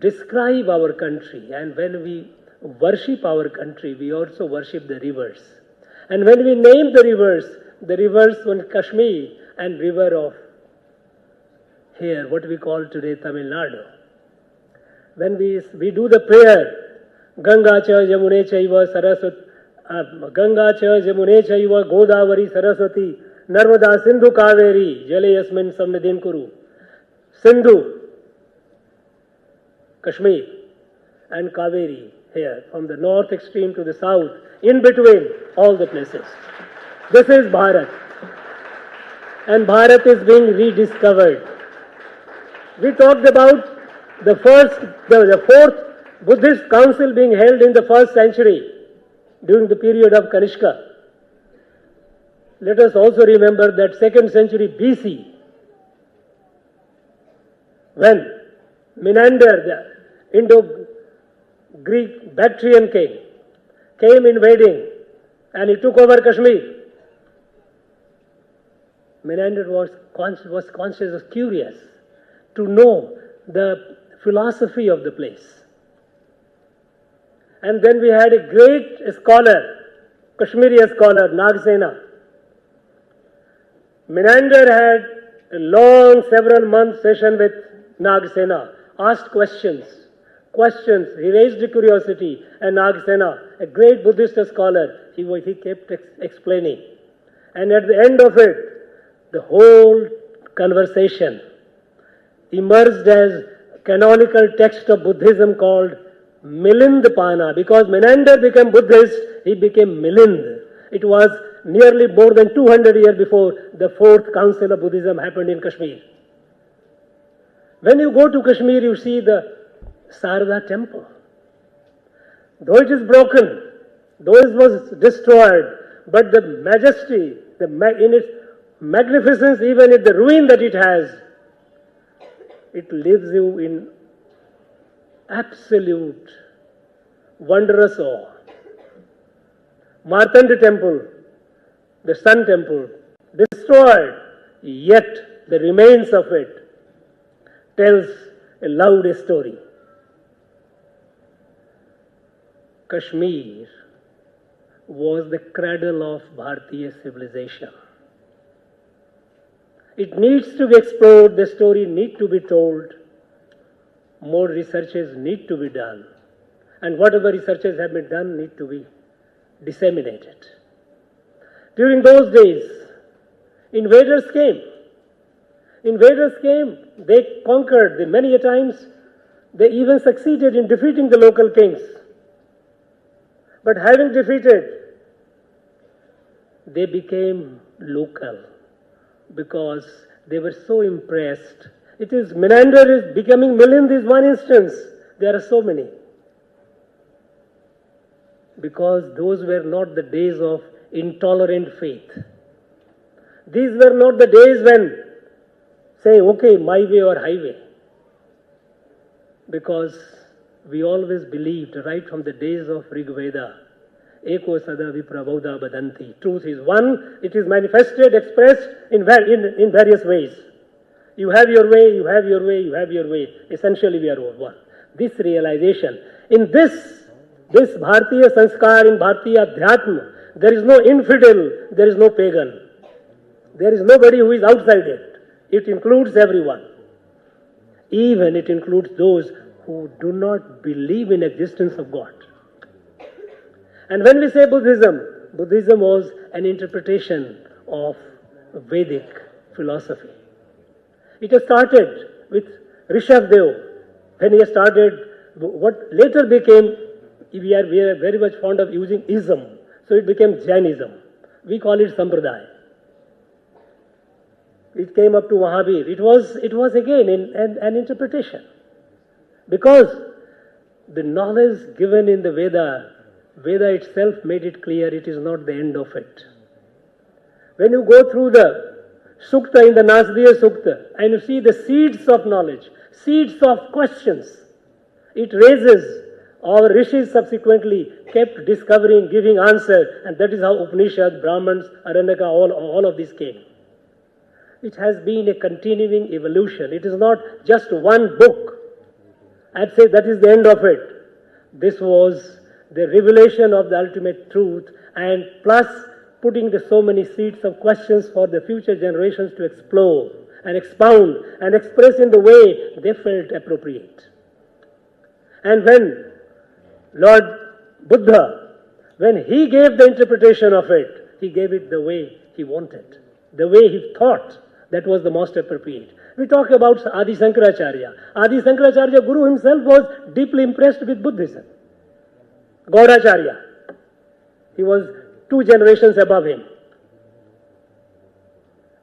describe our country and when we worship our country, we also worship the rivers. And when we name the rivers on Kashmir and river of here, what we call today Tamil Nadu. When we do the prayer, Ganga cha Yamune chaiva Saraswati, Ganga cha Yamune chaiva Godavari Saraswati, Narmada Sindhu Kaveri, Jale Yasmin Samnidin Kuru. Sindhu, Kashmir, and Kaveri here, from the north extreme to the south, in between all the places. This is Bharat. And Bharat is being rediscovered. We talked about the fourth Buddhist council being held in the 1st century during the period of Kanishka. Let us also remember that 2nd century BC, when Menander, the Indo-Greek Bactrian king, came invading and he took over Kashmir, Menander was conscious, curious to know the philosophy of the place. And then we had a great scholar, Kashmiri scholar, Nagsena. Menander had a long, several month session with Nagsena, asked questions. He raised the curiosity, and Nagsena, a great Buddhist scholar, he kept explaining. And at the end of it, the whole conversation emerged as canonical text of Buddhism called Milindpana. Because Menander became Buddhist, he became Milind. It was nearly more than 200 years before the 4th Council of Buddhism happened in Kashmir. When you go to Kashmir, you see the Sarada temple. Though it is broken, though it was destroyed, but the majesty, in its magnificence, even in the ruin that it has, it leaves you in absolute wondrous awe. Martanda temple, the sun temple, destroyed, yet the remains of it tells a loud story. Kashmir was the cradle of Bharatiya civilization. It needs to be explored, the story needs to be told, more researches need to be done, and whatever researches have been done need to be disseminated. During those days, invaders came, they conquered, many a times they even succeeded in defeating the local kings. But having defeated, they became local because they were so impressed. It is Menander is becoming Milind is one instance. There are so many. Because those were not the days of intolerant faith. These were not the days when, say, okay, my way or highway. Because we always believed, right from the days of Rig Veda, Eko Sada Viprabodha Badanti. Truth is one, it is manifested, expressed in various ways. You have your way, you have your way, you have your way. Essentially we are one. this realization. In this Bharatiya Sanskar, in Bharatiya Adhyatma, there is no infidel, there is no pagan. There is nobody who is outside it. It includes everyone. Even it includes those who do not believe in existence of God. And when we say Buddhism, Buddhism was an interpretation of Vedic philosophy. It has started with Rishabdev, when he started what later became, we are very much fond of using ism, so it became Jainism. We call it Sampradaya. It came up to Mahavir. It was again an interpretation. Because the knowledge given in the Veda itself made it clear it is not the end of it. When you go through the Sukta, in the Nasdiya Sukta, and you see the seeds of knowledge, seeds of questions, it raises. Our rishis subsequently kept discovering, giving answer, and that is how Upanishad, Brahmans, Aranyaka, all of these came. It has been a continuing evolution. It is not just one book. I'd say that is the end of it. This was the revelation of the ultimate truth, and plus putting so many seeds of questions for the future generations to explore and expound and express in the way they felt appropriate. And when Lord Buddha, when he gave the interpretation of it, he gave it the way he wanted, the way he thought that was the most appropriate. We talk about Adi Sankaracharya. Adi Sankaracharya Guru himself was deeply impressed with Buddhism. Gauracharya, he was 2 generations above him.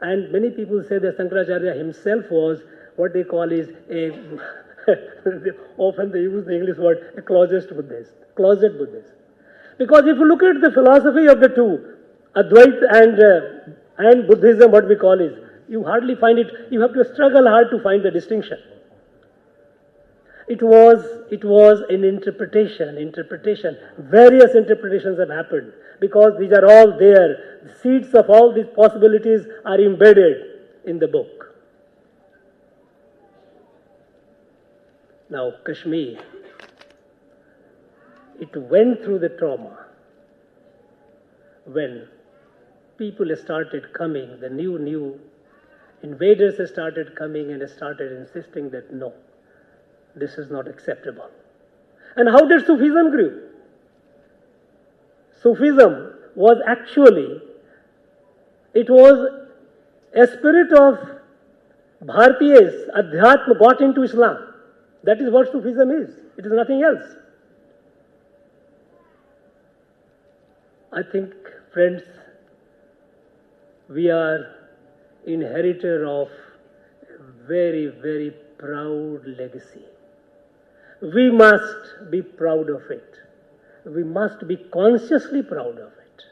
And many people say that Sankaracharya himself was what they call is often they use the English word, a closet Buddhist. Because if you look at the philosophy of the two, Advaita and Buddhism, what we call is, you hardly find it, you have to struggle hard to find the distinction. It was an interpretation. Various interpretations have happened because these are all there. The seeds of all these possibilities are embedded in the book. Now, Kashmir, it went through the trauma when people started coming, the new invaders started coming and started insisting that no, this is not acceptable. And how did Sufism grow? Sufism was actually, it was a spirit of Bharatiyas, Adhyatma got into Islam. That is what Sufism is. It is nothing else. I think, friends, we are inheritor of a very, very proud legacy. We must be proud of it. We must be consciously proud of it.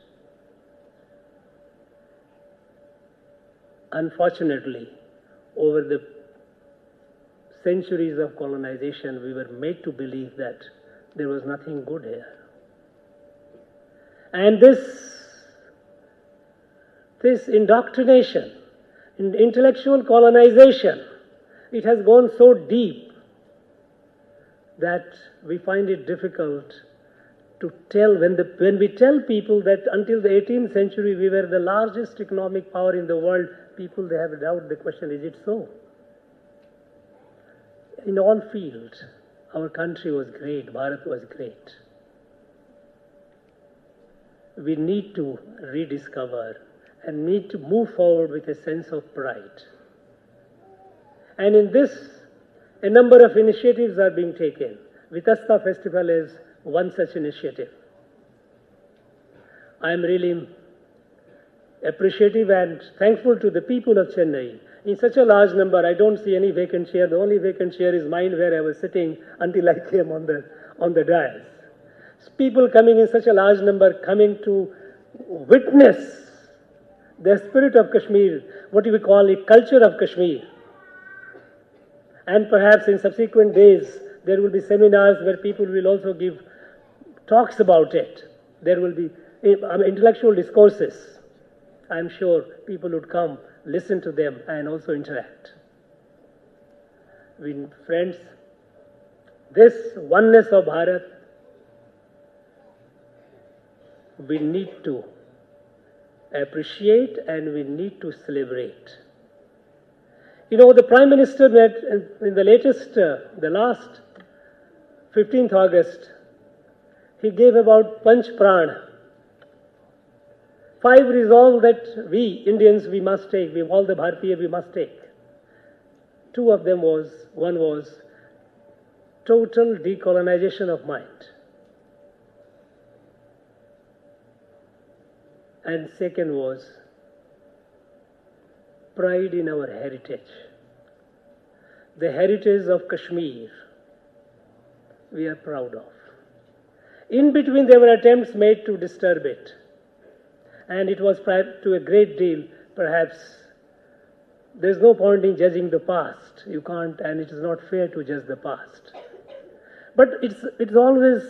Unfortunately, over the centuries of colonization, we were made to believe that there was nothing good here. And this indoctrination, intellectual colonization, it has gone so deep that we find it difficult to tell, when we tell people that until the 18th century we were the largest economic power in the world, people, they have a doubt. The question, is it so? In all fields, our country was great, Bharat was great. We need to rediscover and need to move forward with a sense of pride. And in this, a number of initiatives are being taken. Vitasta Festival is one such initiative. I am really appreciative and thankful to the people of Chennai. In such a large number, I don't see any vacant chair. The only vacant chair is mine where I was sitting until I came on the dais. People coming in such a large number, coming to witness the spirit of Kashmir, what we call the culture of Kashmir. And perhaps in subsequent days, there will be seminars where people will also give talks about it. There will be intellectual discourses. I am sure people would come, listen to them, and also interact. Friends, this oneness of Bharat, we need to appreciate and we need to celebrate. You know, the Prime Minister met in the last 15th August, he gave about Panch Pran, 5 resolve that we Indians, we must take, all the Bharatiya, we must take. 2 of them one was total decolonization of mind. And second was pride in our heritage. The heritage of Kashmir, we are proud of. In between, there were attempts made to disturb it. And it was to a great deal, perhaps, there's no point in judging the past. You can't, and it is not fair to judge the past. But it's always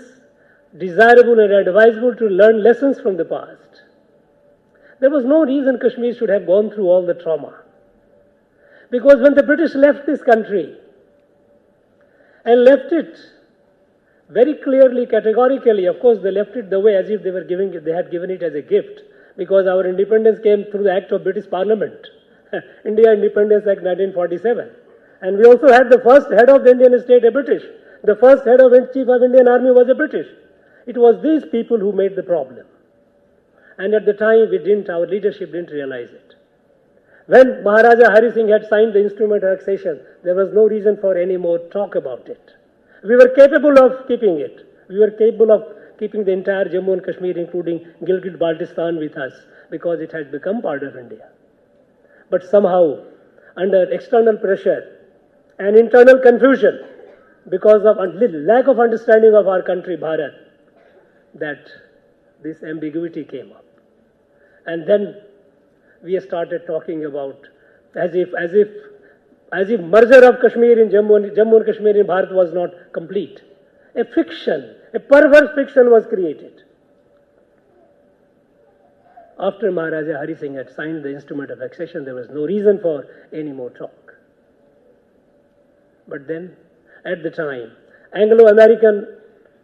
desirable and advisable to learn lessons from the past. There was no reason Kashmir should have gone through all the trauma. Because when the British left this country, and left it very clearly, categorically, of course they left it the way as if they had given it as a gift, because our independence came through the act of British Parliament. India Independence Act 1947. And we also had the first head of the Indian state a British. The first head of Chief of Indian Army was a British. It was these people who made the problem. And at the time our leadership didn't realize it. When Maharaja Hari Singh had signed the instrument of accession, there was no reason for any more talk about it. We were capable of keeping it. We were capable of keeping the entire Jammu and Kashmir, including Gilgit-Baltistan, with us, because it had become part of India. But somehow, under external pressure and internal confusion, because of lack of understanding of our country, Bharat, that this ambiguity came up. And then we started talking about as if merger of Kashmir in Jammu and Kashmir in Bharat was not complete. A fiction, a perverse fiction was created. After Maharaja Hari Singh had signed the instrument of accession, there was no reason for any more talk. But then, at the time, Anglo-American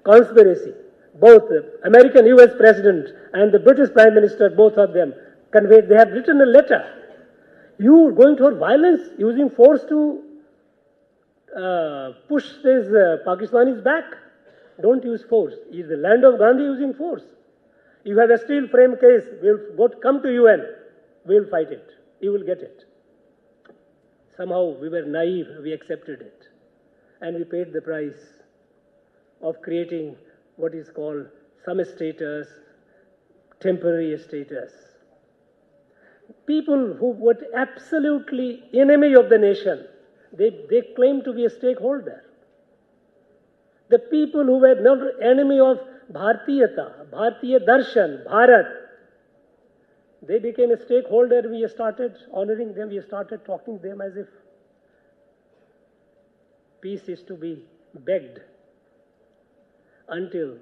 conspiracy, both the American US President and the British Prime Minister, both of them conveyed, they have written a letter. You going toward violence, using force to push these Pakistanis back? Don't use force. Is the land of Gandhi using force? You have a steel frame case, come to UN, we'll fight it. You will get it. Somehow we were naive, we accepted it. And we paid the price of creating what is called some status, temporary status. People who were absolutely enemy of the nation, they claimed to be a stakeholder. The people who were not enemy of Bharatiyata, Bharatiya Darshan, Bharat, they became a stakeholder. We started honoring them, we started talking to them as if peace is to be begged, until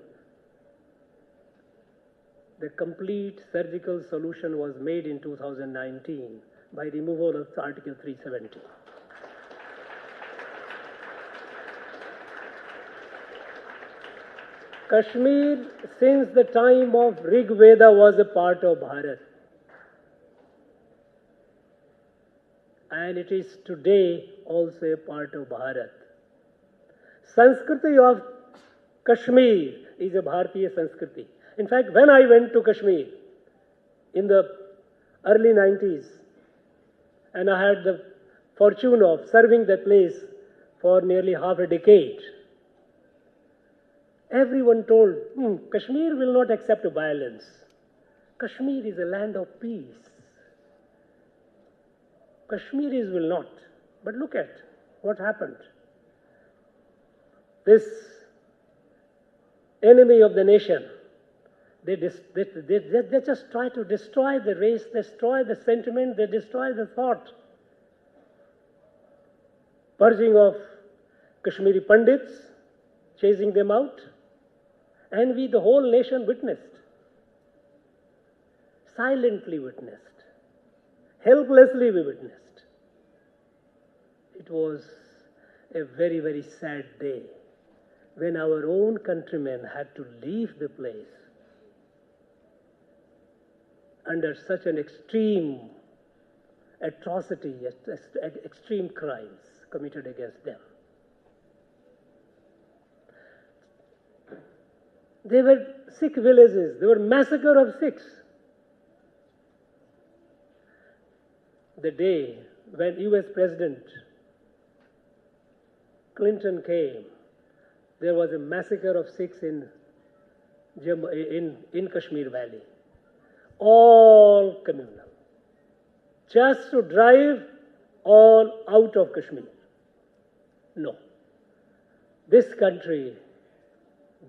the complete surgical solution was made in 2019 by removal of Article 370. Kashmir, since the time of Rig Veda, was a part of Bharat. And it is today also a part of Bharat. Sanskriti of Kashmir is a Bharatiya Sanskriti. In fact, when I went to Kashmir in the early 90s, and I had the fortune of serving that place for nearly half a decade, everyone told, Kashmir will not accept violence. Kashmir is a land of peace. Kashmiris will not. But look at what happened. This enemy of the nation, they just try to destroy the race, destroy the sentiment, they destroy the thought. Purging of Kashmiri Pandits, chasing them out, and we, the whole nation, witnessed. Silently witnessed. Helplessly we witnessed. It was a very, very sad day. when our own countrymen had to leave the place under such an extreme atrocity, extreme crimes committed against them. They were Sikh villages. There were massacre of Sikhs. The day when US President Clinton came, there was a massacre of Sikhs in Kashmir Valley. All communal. Just to drive all out of Kashmir. No. This country,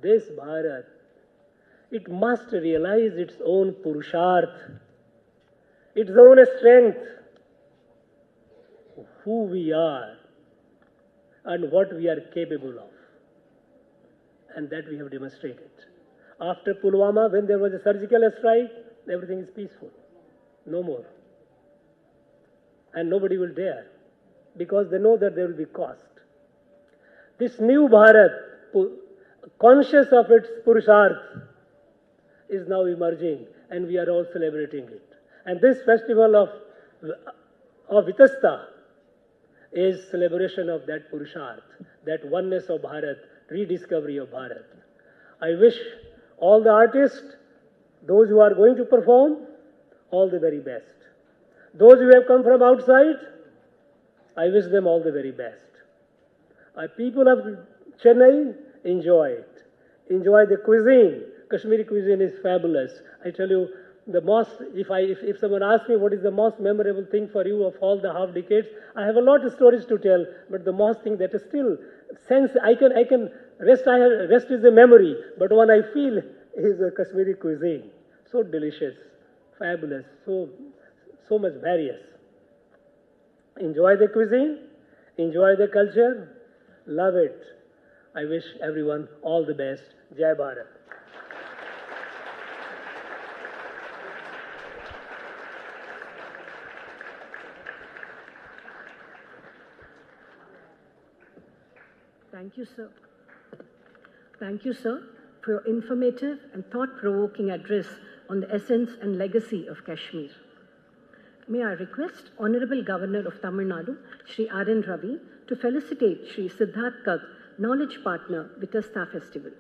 this Bharat, it must realize its own Purusharth, its own strength, who we are and what we are capable of. And that we have demonstrated. After Pulwama, when there was a surgical strike, everything is peaceful. No more. And nobody will dare, because they know that there will be cost. This new Bharat, conscious of its Purusharth, is now emerging, and we are all celebrating it. And this festival of Vitasta is celebration of that Purusharth, that oneness of Bharat, rediscovery of Bharat. I wish all the artists, those who are going to perform, all the very best. Those who have come from outside, I wish them all the very best. People of Chennai, enjoy it. Enjoy the cuisine. Kashmiri cuisine is fabulous. I tell you, the most, if someone asks me what is the most memorable thing for you of all the half decades, I have a lot of stories to tell, but the most thing that is still sense, I can rest is a memory, but one I feel is the Kashmiri cuisine. So delicious, fabulous, so much various. Enjoy the cuisine, enjoy the culture, love it. I wish everyone all the best. Jai Bharat. Thank you, sir. Thank you, sir, for your informative and thought-provoking address on the essence and legacy of Kashmir. May I request Honorable Governor of Tamil Nadu, Shri R.N. Ravi, to felicitate Shri Siddharth Kag, Knowledge Partner, Vitasta Festival.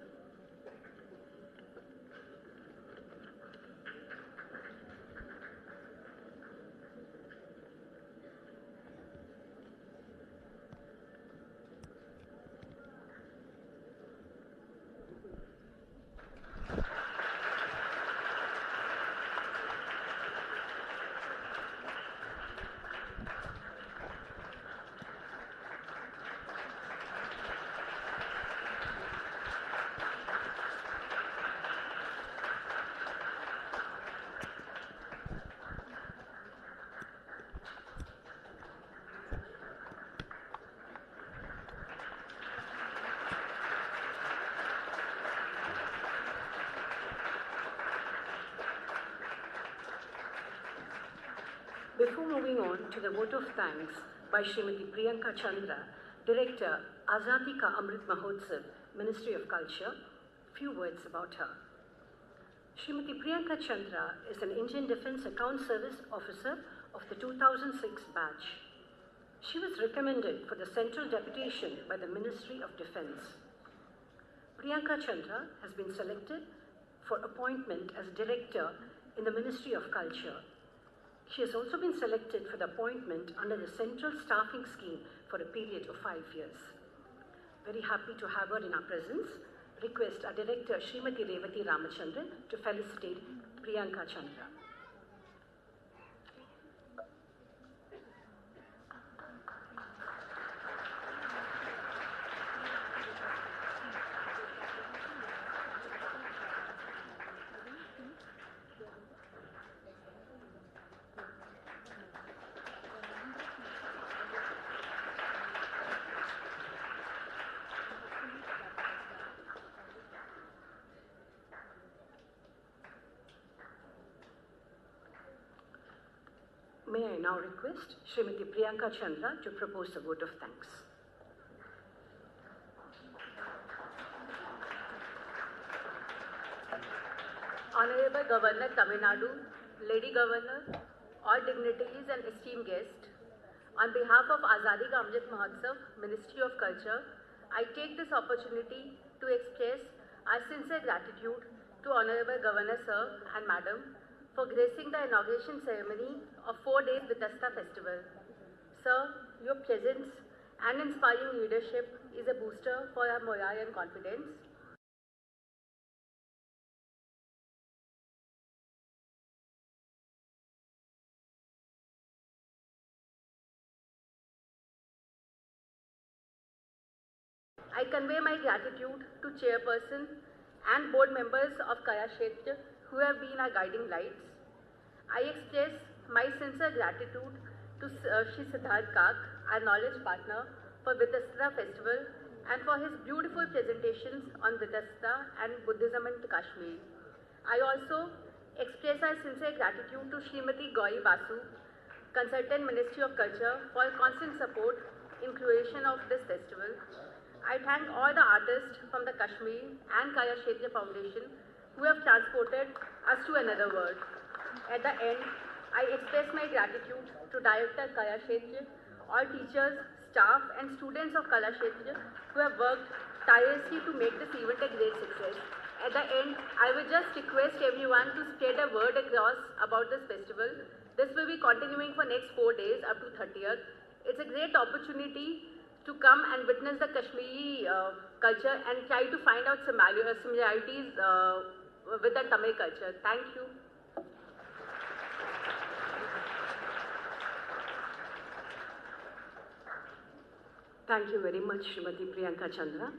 Before moving on to the vote of thanks by Srimati Priyanka Chandra, Director, Azadi Ka Amrit Mahotsav, Ministry of Culture, few words about her. Srimati Priyanka Chandra is an Indian Defence Account Service officer of the 2006 batch. She was recommended for the central deputation by the Ministry of Defence. Priyanka Chandra has been selected for appointment as Director in the Ministry of Culture. She has also been selected for the appointment under the Central Staffing Scheme for a period of 5 years. Very happy to have her in our presence. Request our Director, Srimati Revati Ramachandran, to felicitate Priyanka Chandra. May I now request Srimati Priyanka Chandra to propose a vote of thanks. Honorable Governor Tamil Nadu, Lady Governor, all dignitaries and esteemed guests, on behalf of Azadi Ka Amrit Mahotsav, Ministry of Culture, I take this opportunity to express our sincere gratitude to Honorable Governor Sir and Madam for gracing the inauguration ceremony of 4 days Vitasta Festival. Sir, your presence and inspiring leadership is a booster for our morale and confidence. I convey my gratitude to Chairperson and board members of Kaya Kshetra who have been our guiding lights. I express my sincere gratitude to Shri Siddharth Kak, our knowledge partner for Vitasta Festival, and for his beautiful presentations on Vitasta and Buddhism in Kashmir. I also express our sincere gratitude to Srimati Gauri Basu, Consultant Ministry of Culture, for constant support in creation of this festival. I thank all the artists from the Kashmir and Kaya Kshetra Foundation who have transported us to another world. At the end, I express my gratitude to Director Kaya Kshetra, all teachers, staff and students of Kaya Kshetra who have worked tirelessly to make this event a great success. At the end, I will just request everyone to spread a word across about this festival. This will be continuing for next 4 days up to 30th. It's a great opportunity to come and witness the Kashmiri culture and try to find out similarities with the Tamil culture. Thank you. Thank you very much, Srimati Priyanka Chandra.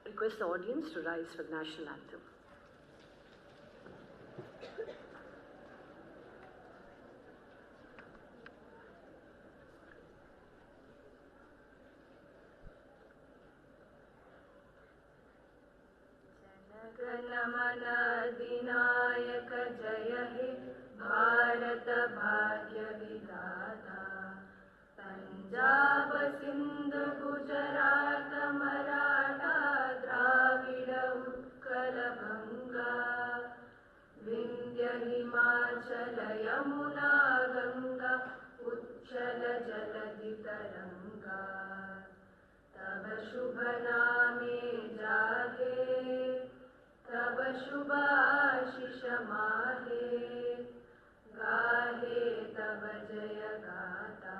Request the audience to rise for the national anthem. नमन अधिनायक जय हे भारत भाग्य विधाता पंजाब सिंध गुजरात मराठा द्राविड उत्कल गंगा विंध्य हिमाचल यमुना गंगा उच्चल जलधि तरंगा तब शुभ नामे जागे तब शुभ आशीष माहे गाहे तब जय गाता